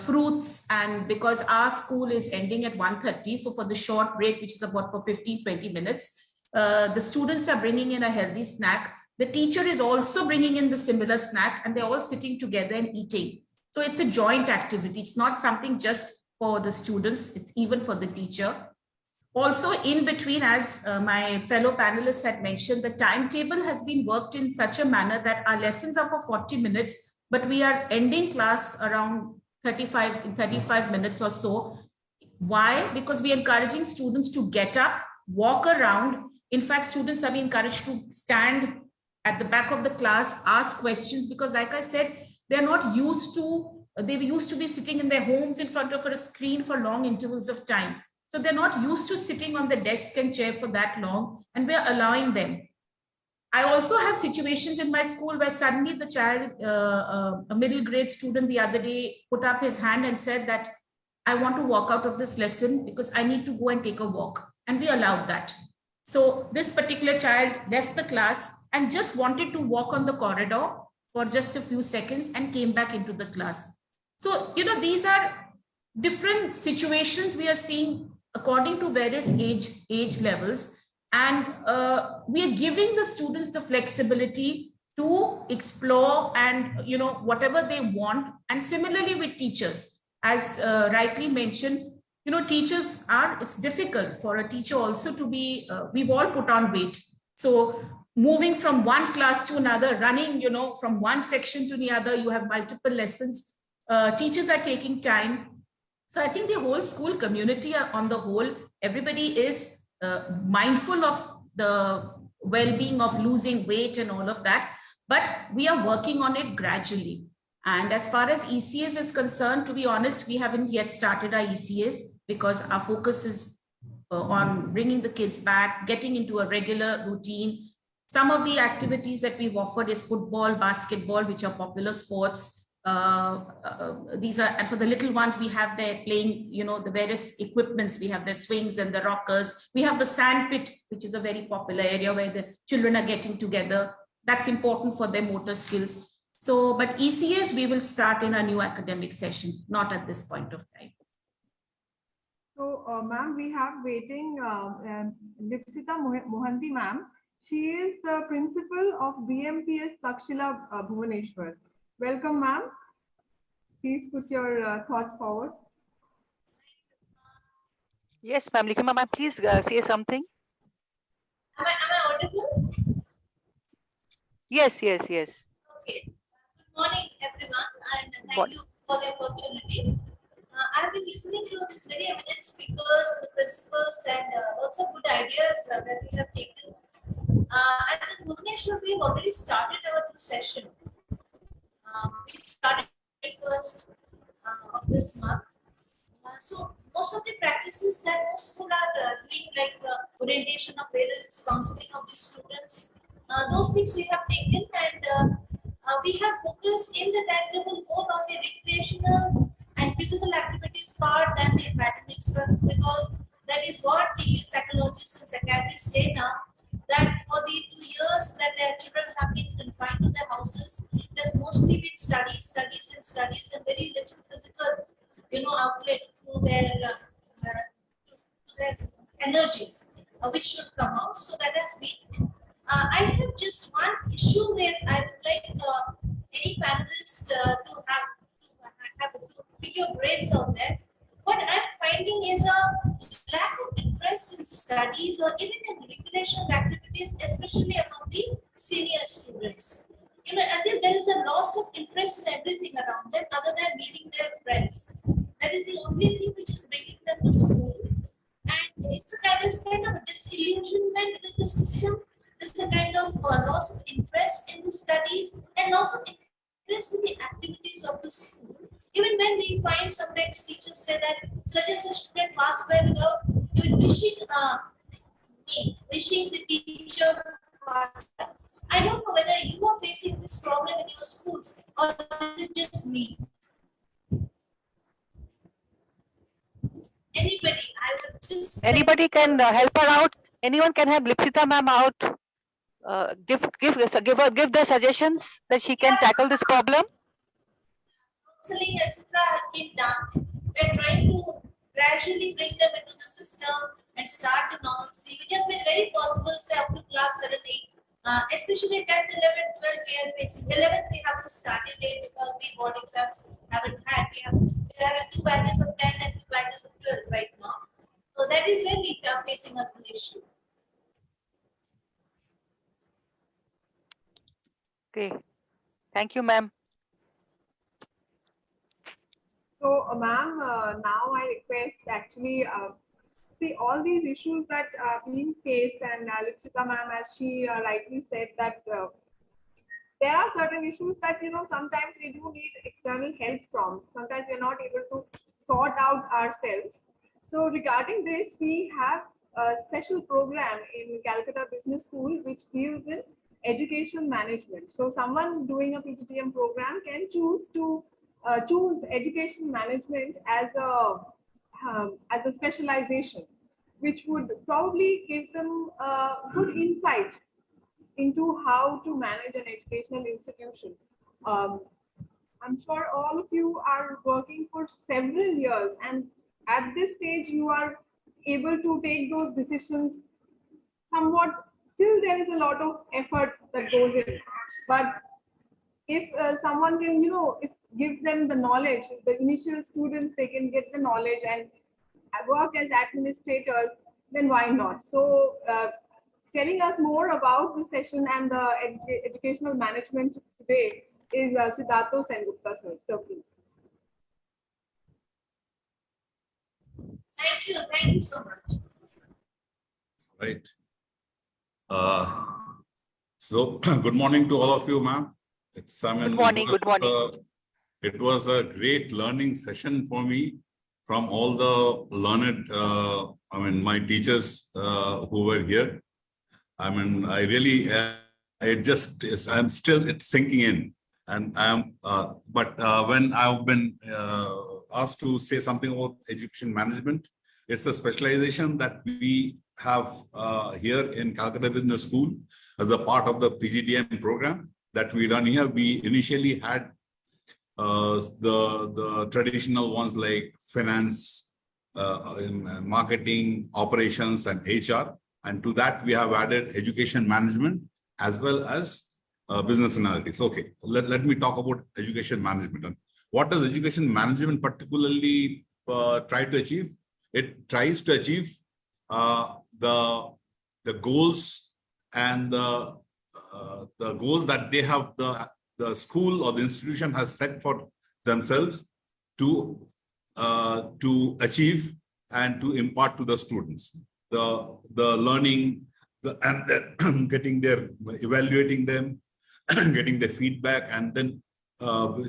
fruits, and because our school is ending at 1:30, so for the short break, which is about for 15-20 minutes, the students are bringing in a healthy snack. The teacher is also bringing in the similar snack, and they're all sitting together and eating. So it's a joint activity. It's not something just for the students, it's even for the teacher. Also, in between, as my fellow panelists had mentioned, the timetable has been worked in such a manner that our lessons are for 40 minutes, but we are ending class around 35 minutes or so. Why? Because we are encouraging students to get up, walk around. In fact, students are being encouraged to stand at the back of the class, ask questions, because like I said, they're not used to, they used to be sitting in their homes in front of a screen for long intervals of time. So they're not used to sitting on the desk and chair for that long, and we're allowing them. I also have situations in my school where suddenly the child, a middle grade student the other day put up his hand and said that I want to walk out of this lesson because I need to go and take a walk. And we allowed that. So this particular child left the class and just wanted to walk on the corridor for just a few seconds and came back into the class. So, these are different situations we are seeing according to various age levels. And we are giving the students the flexibility to explore and, you know, whatever they want. And similarly with teachers, as rightly mentioned, you know, teachers are, it's difficult for a teacher also to be, we've all put on weight. So moving from one class to another, running, you know, from one section to the other, you have multiple lessons. Teachers are taking time. So I think the whole school community on the whole, everybody is mindful of the well-being of losing weight and all of that, but we are working on it gradually. And as far as ECS is concerned, to be honest, we haven't yet started our ECS because our focus is on bringing the kids back, getting into a regular routine. Some of the activities that we've offered is football, basketball, which are popular sports. These are, and for the little ones, we have their playing, you know, the various equipments. We have the swings and the rockers. We have the sand pit, which is a very popular area where the children are getting together. That's important for their motor skills. So, but ECS, we will start in our new academic sessions, not at this point of time. So, ma'am, we have waiting Lipsita Mohanty, ma'am. She is the principal of BMPS Takshila Bhuvaneshwar. Welcome, ma'am. Please put your thoughts forward. Yes, ma'am. Likhima ma'am, please say something. Am I audible? Yes, yes, yes. Okay. Good morning, everyone, and thank you for the opportunity. I have been listening to these very eminent speakers and the principals and lots of good ideas that we have taken. As in Bhubaneswar, we have already started our new session. We started first of this month. So most of the practices that most schools are doing, like orientation of parents, counseling of the students, those things we have taken, and we have focused in the timetable more on the recreational and physical activities part than the academics part, because that is what the psychologists and psychiatrists say now, that for the 2 years that their children have been confined to their houses, it has mostly been studies, and very little physical, you know, outlet to their energies, which should come out. So that has been. I have just one issue where I would like any panelists to pick your brains out there. What I'm finding is a lack of interest in studies or even in recreational activities, especially among the senior students. You know, as if there is a loss of interest in everything around them other than meeting their friends. That is the only thing which is bringing them to school. And it's kind of a disillusionment with the system. There's a kind of loss of interest in the studies and loss of interest in the activities of the school. Even when we find sometimes teachers say that such and such student passed by without even wishing the teacher passed by. I don't know whether you are facing this problem in your schools or is it just me. Anybody, I would just Anybody can help her out. Anyone can help Lipsita ma'am out. Give the suggestions that she can tackle this problem. Counseling, etc., has been done. We're trying to gradually bring them into the system and start the normalcy, which has been very possible, say, up to class 7, 8. Especially 10th, 11th, 12th, we are facing. 11th, we haven't started yet because the board exams haven't had. We're having 2 batches of 10 and 2 batches of 12 right now. So that is where we are facing an issue. Okay. Thank you, ma'am. So, ma'am, now I request actually, see all these issues that are being faced, and Lipsita ma'am, as she rightly said, that there are certain issues that, you know, sometimes we do need external help from. Sometimes we're not able to sort out ourselves. So regarding this, we have a special program in Calcutta Business School which deals in education management. So someone doing a PGDM program can choose to choose education management as a specialization, which would probably give them good insight into how to manage an educational institution. I'm sure all of you are working for several years, and at this stage you are able to take those decisions somewhat, still there is a lot of effort that goes in. But if someone can, if give them the knowledge, the initial students, they can get the knowledge and work as administrators, then why not? So telling us more about the session and the educational management today is Siddhartha Sengupta, sir. So please. Thank you so much. Right. So good morning to all of you, ma'am. Good morning. Good morning. It was a great learning session for me from all the learned, my teachers who were here. I really, I'm still, it's sinking in. And but when I've been asked to say something about education management, it's a specialization that we have here in Calcutta Business School as a part of the PGDM program that we run here. We initially had the traditional ones like finance, marketing, operations, and HR. And to that, we have added education management as well as business analytics. Okay, let me talk about education management. And what does education management particularly try to achieve? It tries to achieve the goals and the goals that they have, the school or the institution has set for themselves to achieve and to impart to the students. The learning and then getting their, evaluating them, getting their feedback, and then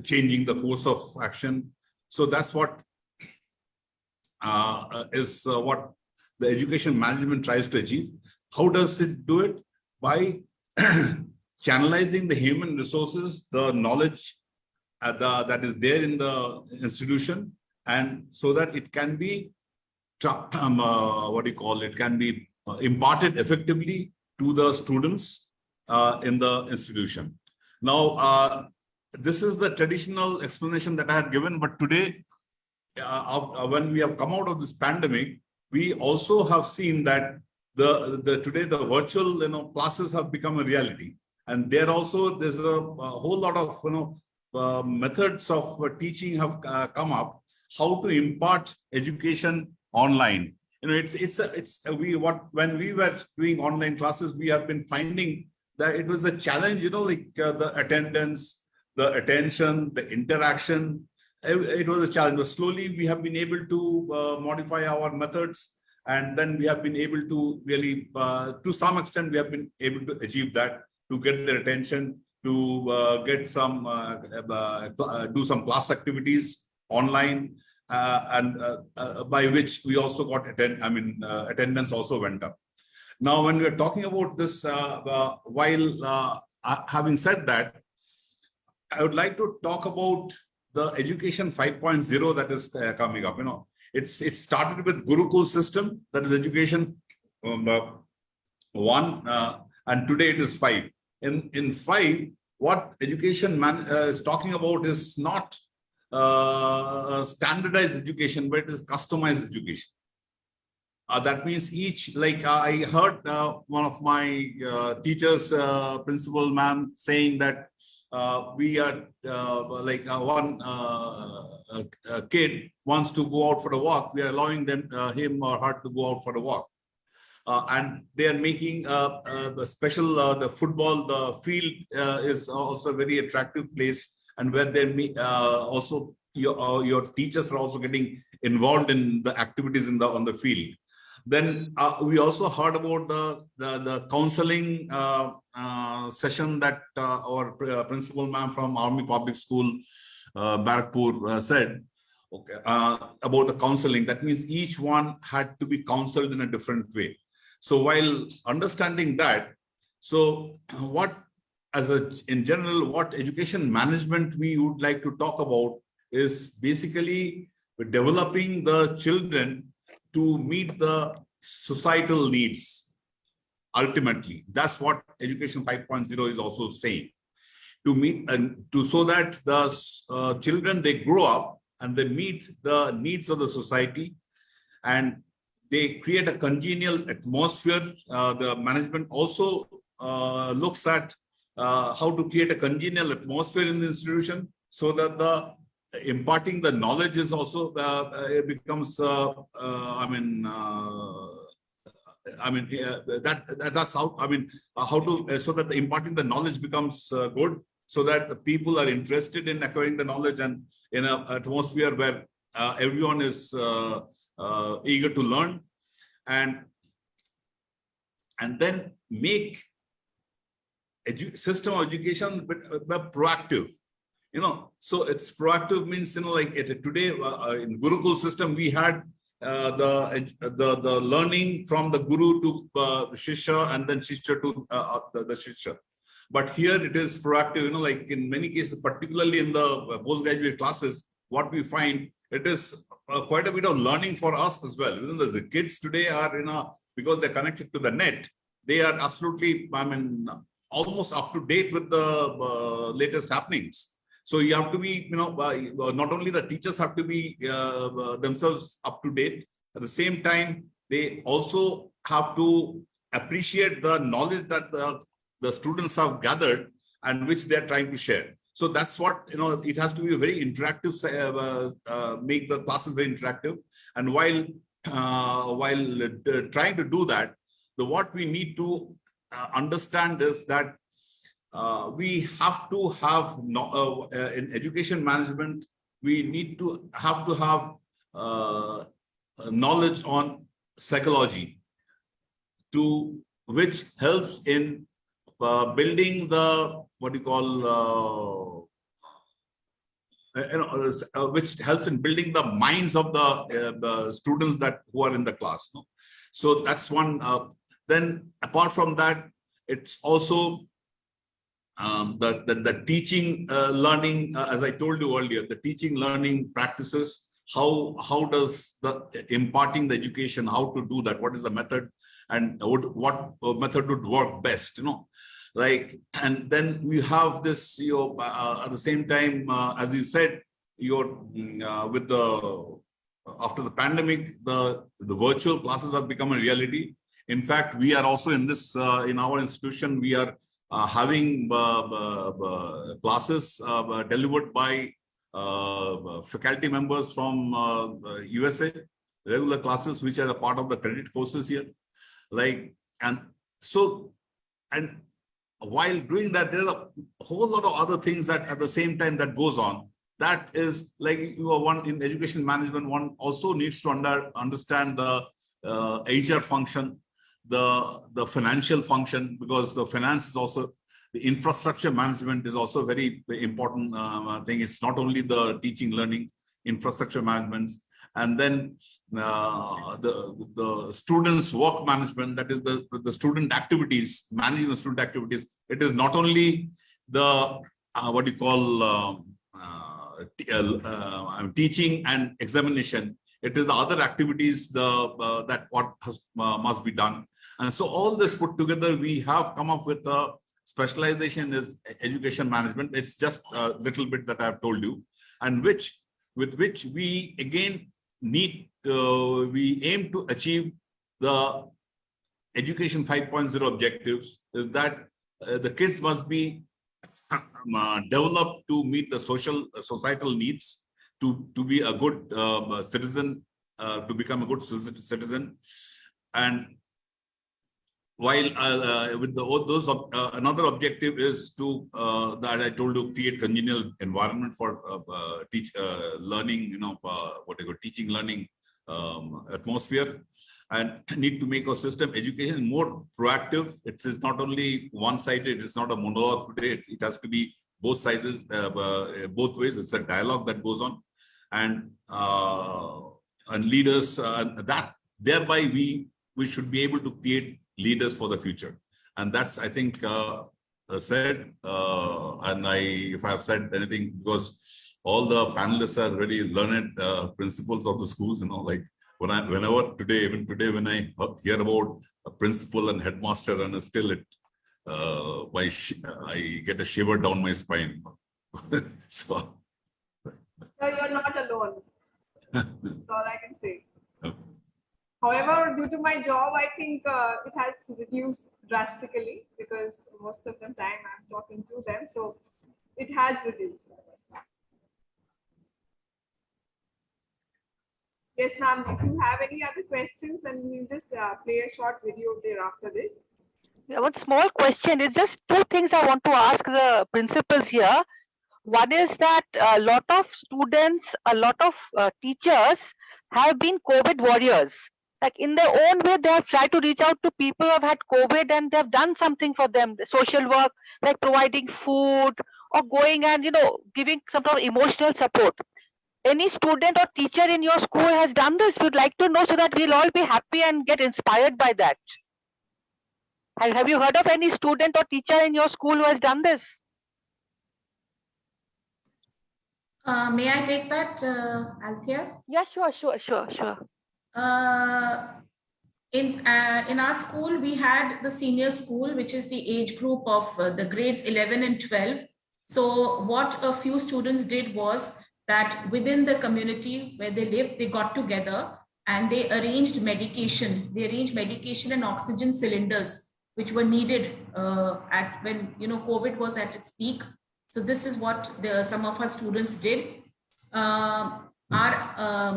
changing the course of action. So that's what what the education management tries to achieve. How does it do it? By channelizing the human resources, the knowledge that is there in the institution, and so that it can be can be imparted effectively to the students in the institution. Now, this is the traditional explanation that I had given, but today, when we have come out of this pandemic, we also have seen that today the virtual classes have become a reality, and there also there's a whole lot of methods of teaching have come up. How to impart education online? When we were doing online classes, we have been finding that it was a challenge. The attendance, the attention, the interaction. It was a challenge, but slowly we have been able to modify our methods, and then we have been able to really, to some extent, we have been able to achieve that, to get their attention, to get some, do some class activities online, and by which we also got attendance also went up. Now, when we are talking about this, while having said that, I would like to talk about the education 5.0 that is coming up. It started with Gurukul system, that is education 1, and today it is 5. In 5, what education is talking about is not standardized education, but it is customized education. That means each, like I heard one of my teachers, principal ma'am, saying that we are one kid wants to go out for a walk, we are allowing them, him or her, to go out for a walk. And they are making the special, the football, the field is also a very attractive place, and where they also your teachers are also getting involved in the activities on the field. Then we also heard about the counseling session that our principal ma'am from Army Public School, Barrackpur, said. Okay, about the counseling. That means each one had to be counseled in a different way. So while understanding that, so in general, what education management we would like to talk about is basically developing the children to meet the societal needs. Ultimately, that's what education 5.0 is also saying. To meet and so that the children, they grow up and they meet the needs of the society, and they create a congenial atmosphere. The management also looks at how to create a congenial atmosphere in the institution so that the imparting the knowledge is also it becomes that's how how to so that the imparting the knowledge becomes good, so that the people are interested in acquiring the knowledge, and in an atmosphere where everyone is eager to learn, and then make system of education but proactive. So it's proactive means, like today in Gurukul system, we had the learning from the guru to Shishya, and then Shishya to the Shishya. But here it is proactive, like in many cases, particularly in the postgraduate classes, what we find, it is quite a bit of learning for us as well. The kids today are, because they're connected to the net, they are absolutely, almost up to date with the latest happenings. So you have to be, not only the teachers have to be themselves up to date, at the same time, they also have to appreciate the knowledge that the students have gathered and which they're trying to share. So that's what, it has to be a very interactive, make the classes very interactive. And while trying to do that, what we need to understand is that we have to have, in education management, we need to have knowledge on psychology, which helps in building the, which helps in building the minds of the students who are in the class. So that's one. Then apart from that, it's also the teaching learning, as I told you earlier, the teaching learning practices. How does the imparting the education, how to do that? What is the method, and what method would work best? And then we have this. At the same time, as you said, with after the pandemic, the virtual classes have become a reality. In fact, we are also in this in our institution. We are having classes delivered by faculty members from USA, regular classes which are a part of the credit courses here. And while doing that, there's a whole lot of other things that at the same time that goes on. That is one in education management, one also needs to understand the HR function, the financial function, because the finance is also, the infrastructure management is also a very important thing. It's not only the teaching, learning, infrastructure management, and then the students' work management, that is the student activities, managing the student activities. It is not only the teaching and examination. It is the other activities that must be done. And so all this put together, we have come up with a specialization is education management. It's just a little bit that I've told you, and with which we again we aim to achieve the education 5.0 objectives, is that the kids must be developed to meet the societal needs, to be a good citizen, to become a good citizen. And while with those another objective is to that I told you, create congenial environment for learning, teaching, learning atmosphere, and need to make our system education more proactive. It is not only one-sided. It's not a monologue today. It has to be both sides, both ways. It's a dialogue that goes on, and leaders that thereby we should be able to create leaders for the future. And that's, I think, said. And if I have said anything, because all the panelists are very learned principals of the schools, like whenever today, even today, when I hear about a principal and headmaster, and still I get a shiver down my spine. So you're not alone. That's all I can say. However, due to my job, I think it has reduced drastically because most of the time I'm talking to them. So it has reduced. Yes, ma'am. If you have any other questions, then we'll just play a short video there after this. Yeah, one small question. It's just two things I want to ask the principals here. One is that a lot of students, a lot of teachers have been COVID warriors. Like in their own way, they have tried to reach out to people who have had COVID and they have done something for them. The social work, like providing food or going and, giving some sort of emotional support. Any student or teacher in your school has done this? We'd like to know so that we'll all be happy and get inspired by that. Have you heard of any student or teacher in your school who has done this? May I take that, Althea? Yeah, sure. In our school, we had the senior school, which is the age group of the grades 11 and 12. So what a few students did was that within the community where they lived, they got together and they arranged medication. They arranged medication and oxygen cylinders, which were needed at when COVID was at its peak. So this is what some of our students did. Our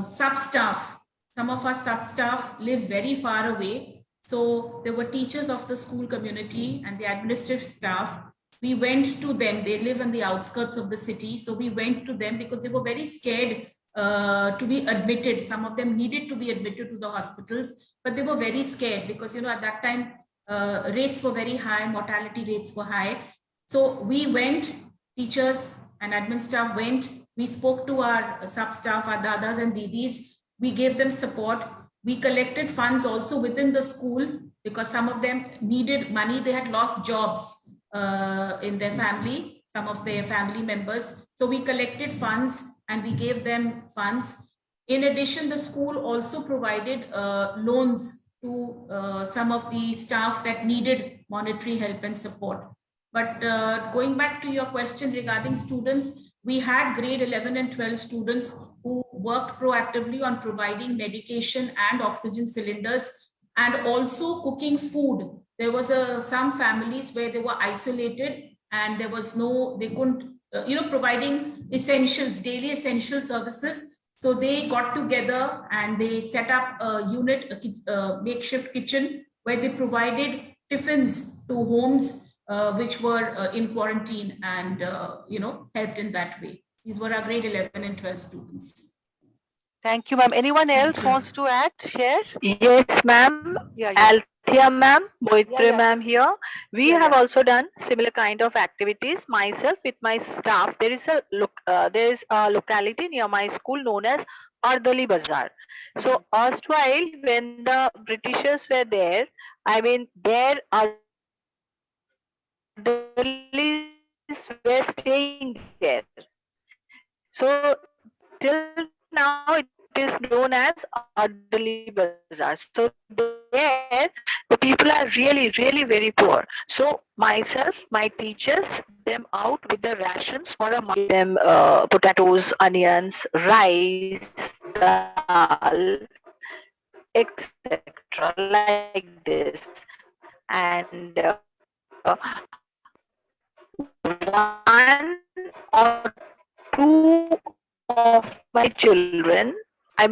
sub-staff, some of our sub-staff live very far away. So there were teachers of the school community and the administrative staff. We went to them. They live on the outskirts of the city. So we went to them because they were very scared to be admitted. Some of them needed to be admitted to the hospitals, but they were very scared because, at that time, rates were very high, mortality rates were high. So we went, teachers and admin staff went, we spoke to our sub-staff, our dadas and didis. We gave them support. We collected funds also within the school because some of them needed money. They had lost jobs in their family, some of their family members. So we collected funds and we gave them funds. In addition, the school also provided loans to some of the staff that needed monetary help and support. But going back to your question regarding students, we had grade 11 and 12 students who worked proactively on providing medication and oxygen cylinders and also cooking food. There was some families where they were isolated and there was they couldn't, providing essentials, daily essential services. So they got together and they set up a unit, a makeshift kitchen where they provided tiffins to homes which were in quarantine and, helped in that way. These were our grade 11 and 12 students. Thank you, ma'am. Anyone else wants to add, share? Yes, ma'am. Yeah. Althea ma'am, Moitri Yeah. ma'am here. We have also done similar kind of activities. Myself with my staff, there is a locality near my school known as Ardoli Bazaar. So erstwhile, when the Britishers were there, their Ardolis were staying there. So till now it is known as Ardoli Bazaar. So there the people are really, really very poor. So myself, my teachers, them out with the rations for a month. Them potatoes, onions, rice, dal, etc. like this. And one or two of my children, they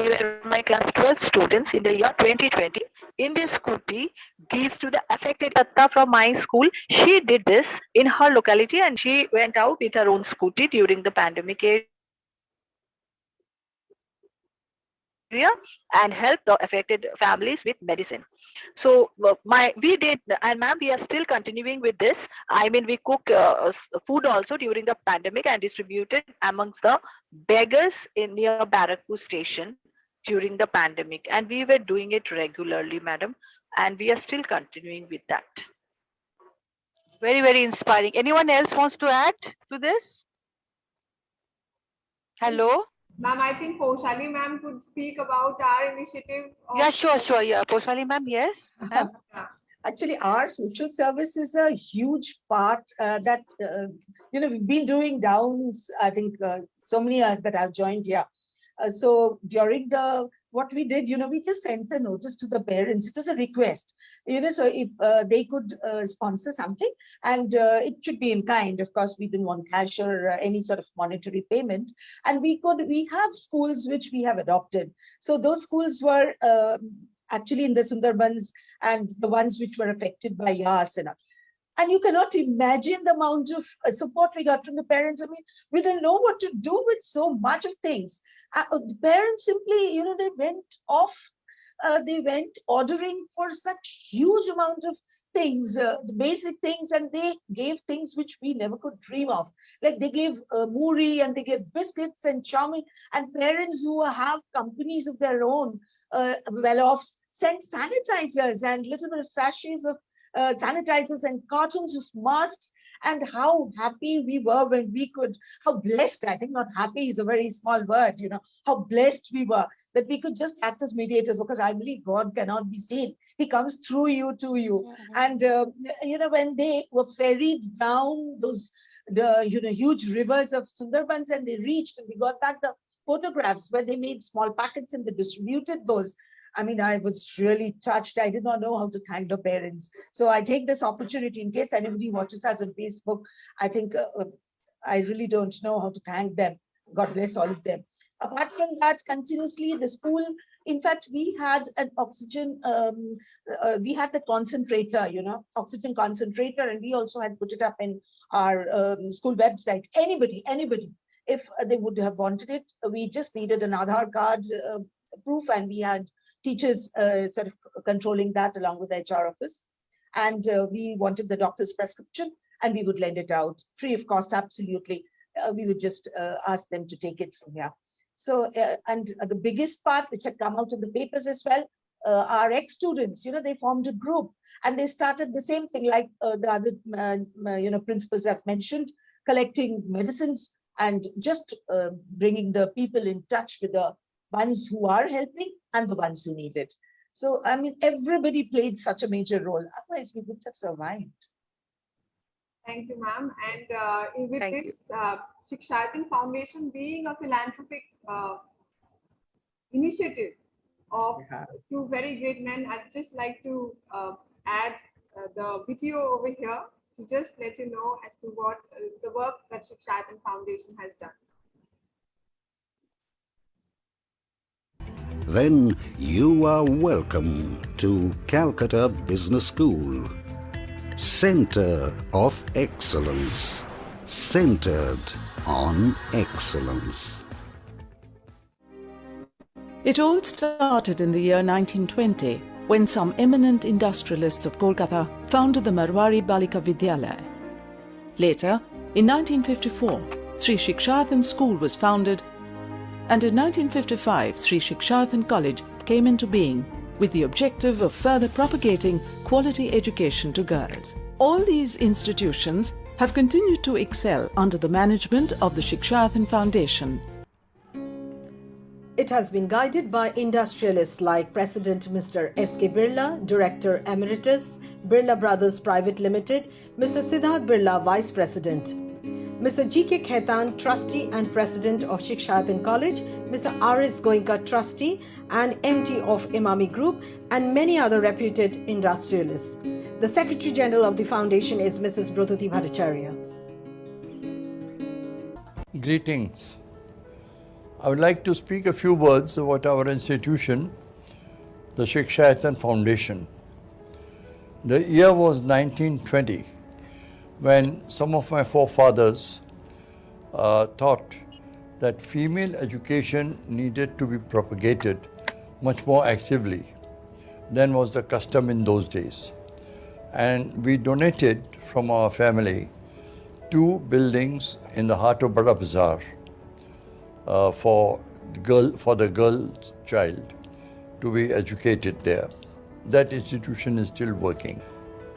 were my class 12 students in the year 2020. In this scooty, gives to the affected Atta from my school. She did this in her locality and she went out with her own scooty during the pandemic area and helped the affected families with medicine. So we did, and ma'am, we are still continuing with this. We cook food also during the pandemic and distributed amongst the beggars near Barakpur station during the pandemic. And we were doing it regularly, madam. And we are still continuing with that. Very, very inspiring. Anyone else wants to add to this? Hello? Ma'am, I think Poshali ma'am could speak about our initiative. Yeah, sure. Yeah, Poshali ma'am, yes. Actually, our social service is a huge part that, we've been doing down, I think, so many years that I've joined here. So during what we did, we just sent the notice to the parents. It was a request, so if they could sponsor something, and it should be in kind. Of course, we didn't want cash or any sort of monetary payment. And we have schools which we have adopted. So those schools were actually in the Sundarbans and the ones which were affected by Yas. And you cannot imagine the amount of support we got from the parents. I mean, we didn't know what to do with so much of things. The parents simply, they went off. They went ordering for such huge amount of things, the basic things, and they gave things which we never could dream of. Like they gave muri, and they gave biscuits and chowmein, and parents who have companies of their own, well-offs, sent sanitizers and little bit of sachets of sanitizers and cartons of masks. And how happy we were when we could, how blessed, I think not happy is a very small word, how blessed we were that we could just act as mediators, because I believe God cannot be seen. He comes through you to you. And, when they were ferried down the huge rivers of Sundarbans, and they reached, and we got back the photographs where they made small packets and they distributed those. I mean, I was really touched. I did not know how to thank the parents. So I take this opportunity, in case anybody watches us on Facebook, I think I really don't know how to thank them. God bless all of them. Apart from that, continuously, the school, in fact, we had an oxygen, we had the concentrator, oxygen concentrator, and we also had put it up in our school website. Anybody, if they would have wanted it, we just needed an Aadhaar card proof, and we had teachers sort of controlling that along with the HR office. And we wanted the doctor's prescription, and we would lend it out free of cost, absolutely. We would just ask them to take it from here. So, and the biggest part, which had come out in the papers as well, our ex-students, they formed a group, and they started the same thing like the other, principals I've mentioned, collecting medicines and just bringing the people in touch with the ones who are helping and the ones who need it. So, I mean, everybody played such a major role. Otherwise, we would have survived. Thank you, ma'am. And with this Shikshayatan Foundation being a philanthropic initiative of two very great men, I'd just like to add the video over here to just let you know as to what the work that Shikshayatan Foundation has done. Then you are welcome to Calcutta Business School. Center of Excellence. Centered on excellence. It all started in the year 1920 when some eminent industrialists of Kolkata founded the Marwari Balika Vidyalaya. Later, in 1954, Sri Shikshayatan School was founded, and in 1955, Sri Shikshayatan College came into being with the objective of further propagating quality education to girls. All these institutions have continued to excel under the management of the Shikshayatan Foundation. It has been guided by industrialists like President Mr. S.K. Birla, Director Emeritus, Birla Brothers Private Limited, Mr. Siddharth Birla, Vice President, Mr. G.K. Khaitan, Trustee and President of Shikshayatan College, Mr. R.S. Goenka, Trustee and MD of Imami Group, and many other reputed industrialists. The Secretary General of the Foundation is Mrs. Brototi Bhattacharya. Greetings. I would like to speak a few words about our institution, the Shikshayatan Foundation. The year was 1920, when some of my forefathers thought that female education needed to be propagated much more actively than was the custom in those days. And we donated from our family 2 buildings in the heart of Bada Bazaar for the girl child to be educated there. That institution is still working.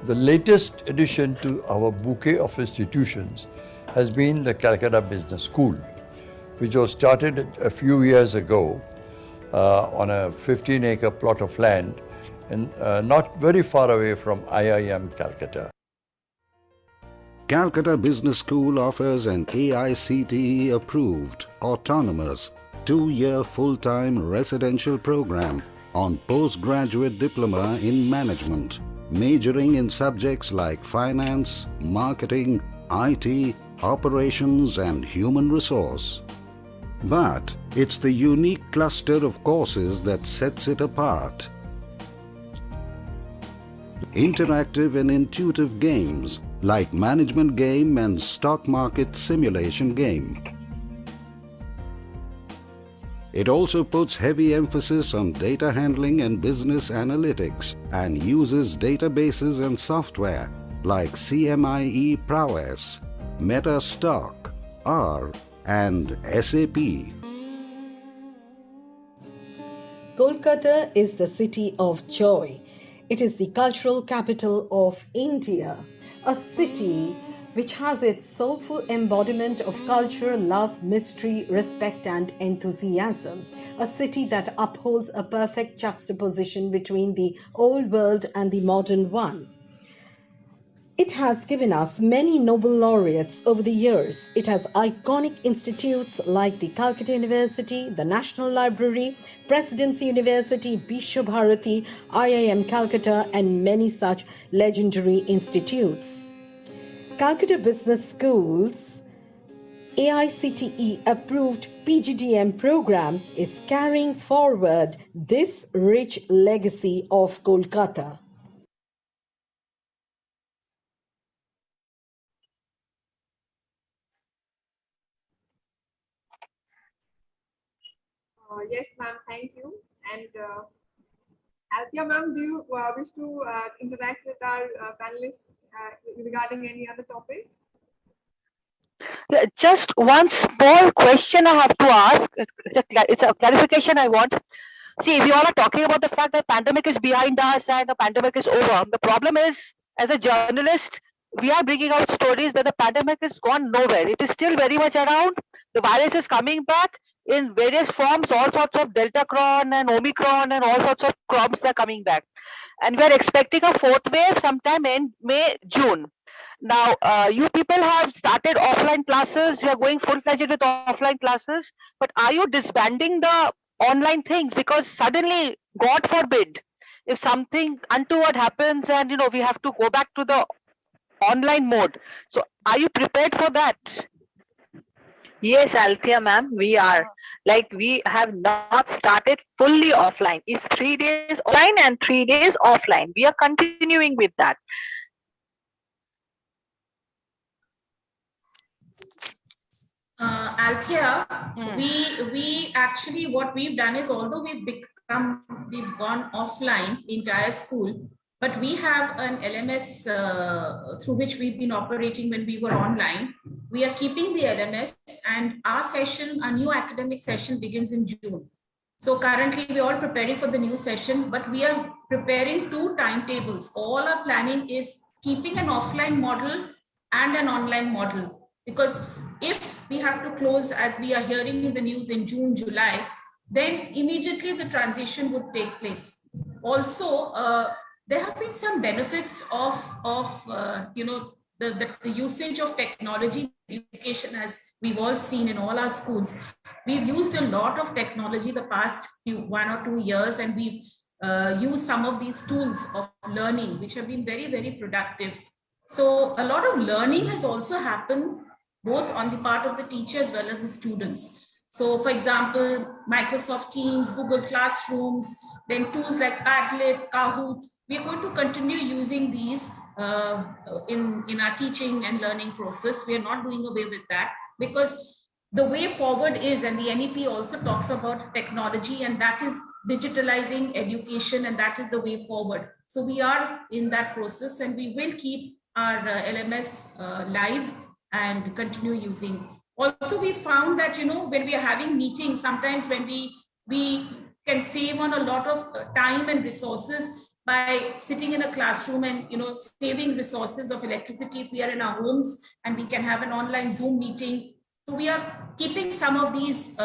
The latest addition to our bouquet of institutions has been the Calcutta Business School, which was started a few years ago on a 15-acre plot of land and not very far away from IIM Calcutta. Calcutta Business School offers an AICTE approved, autonomous, 2-year full-time residential program on postgraduate diploma in management, majoring in subjects like finance, marketing, IT, operations and human resource. But it's the unique cluster of courses that sets it apart. Interactive and intuitive games like management game and stock market simulation game. It also puts heavy emphasis on data handling and business analytics and uses databases and software like CMIE Prowess, MetaStock, R, and SAP. Kolkata is the city of joy. It is the cultural capital of India, a city which has its soulful embodiment of culture, love, mystery, respect and enthusiasm. A city that upholds a perfect juxtaposition between the old world and the modern one. It has given us many Nobel laureates over the years. It has iconic institutes like the Calcutta University, the National Library, Presidency University, Bishwabharati, IIM Calcutta, and many such legendary institutes. Calcutta Business School's AICTE approved PGDM program is carrying forward this rich legacy of Kolkata. Yes, ma'am, thank you. And Althea, ma'am, do you wish to interact with our panelists regarding any other topic? Yeah, just one small question I have to ask. It's a clarification I want. See, we all are talking about the fact that pandemic is behind us and the pandemic is over. The problem is, as a journalist, we are bringing out stories that the pandemic has gone nowhere. It is still very much around. The virus is coming back in various forms, all sorts of Delta Cron and Omicron and all sorts of crops are coming back. And we are expecting a fourth wave sometime in May, June. Now, you people have started offline classes. You are going full-fledged with offline classes. But are you disbanding the online things? Because suddenly, God forbid, if something untoward happens and, we have to go back to the online mode. So are you prepared for that? Yes, Althea ma'am, we are. Like we have not started fully offline. It's 3 days online and 3 days offline. We are continuing with that. Althea, we actually what we've done is although we've gone offline entire school, but we have an LMS through which we've been operating when we were online. We are keeping the LMS and our new academic session begins in June. So currently we're all preparing for the new session, but we are preparing 2 timetables. All our planning is keeping an offline model and an online model, because if we have to close, as we are hearing in the news, in June, July, then immediately the transition would take place. Also, there have been some benefits of the usage of technology in education, as we've all seen in all our schools. We've used a lot of technology the past 1 or 2 years, and we've used some of these tools of learning, which have been very, very productive. So a lot of learning has also happened, both on the part of the teacher as well as the students. So for example, Microsoft Teams, Google Classrooms, then tools like Padlet, Kahoot, we are going to continue using these in our teaching and learning process. We are not doing away with that, because the way forward is, and the NEP also talks about technology, and that is digitalizing education, and that is the way forward. So we are in that process, and we will keep our LMS live and continue using. Also, we found that, when we are having meetings, sometimes when we can save on a lot of time and resources by sitting in a classroom and, saving resources of electricity if we are in our homes, and we can have an online Zoom meeting. So we are keeping some of these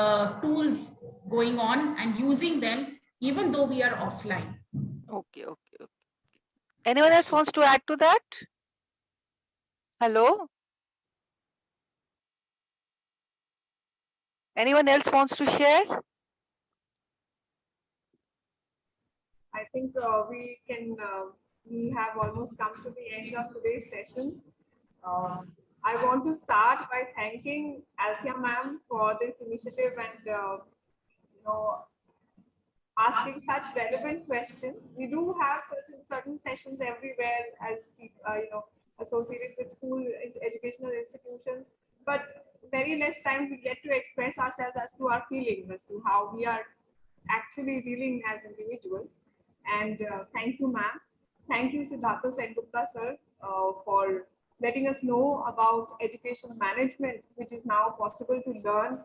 tools going on and using them, even though we are offline. Okay. Anyone else wants to add to that? Hello? Anyone else wants to share? I think we have almost come to the end of today's session. I want to start by thanking Althea ma'am for this initiative and asking such relevant questions. We do have certain sessions everywhere as associated with school educational institutions, but very less time we get to express ourselves as to our feelings, as to how we are actually dealing as individuals. And thank you, ma'am. Thank you, Siddhartha Sengupta sir, for letting us know about education management, which is now possible to learn.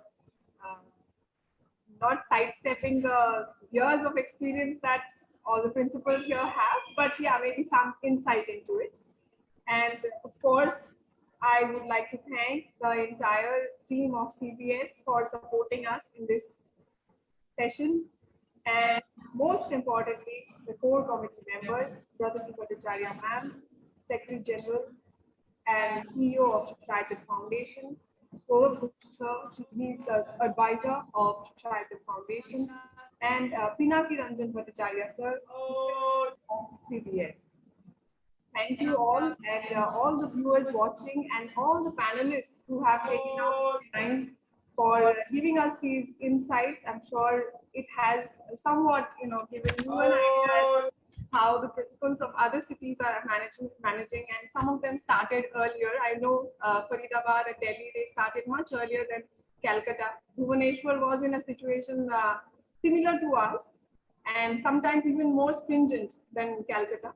Not sidestepping the years of experience that all the principals here have, but yeah, maybe some insight into it. And of course, I would like to thank the entire team of CBS for supporting us in this session. And most importantly, the core committee members, Pradhati Bhattacharya ma'am, Secretary General and CEO of Shiksha Foundation, Saurabh Gupta, he's the advisor of Shiksha Foundation, and Pinaki Ranjan Bhattacharya sir of CBS. Thank you all, and all the viewers watching, and all the panelists who have taken out time for giving us these insights. I'm sure it has somewhat, given you an idea as how the principals of other cities are managing, and some of them started earlier. I know Faridabad and Delhi, they started much earlier than Calcutta. Bhubaneswar was in a situation similar to us, and sometimes even more stringent than Calcutta.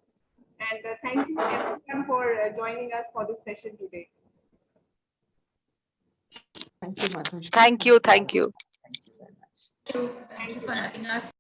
And thank you everyone for joining us for this session today. Thank you, Madhush. Thank you. Thank you. Thank you for having us.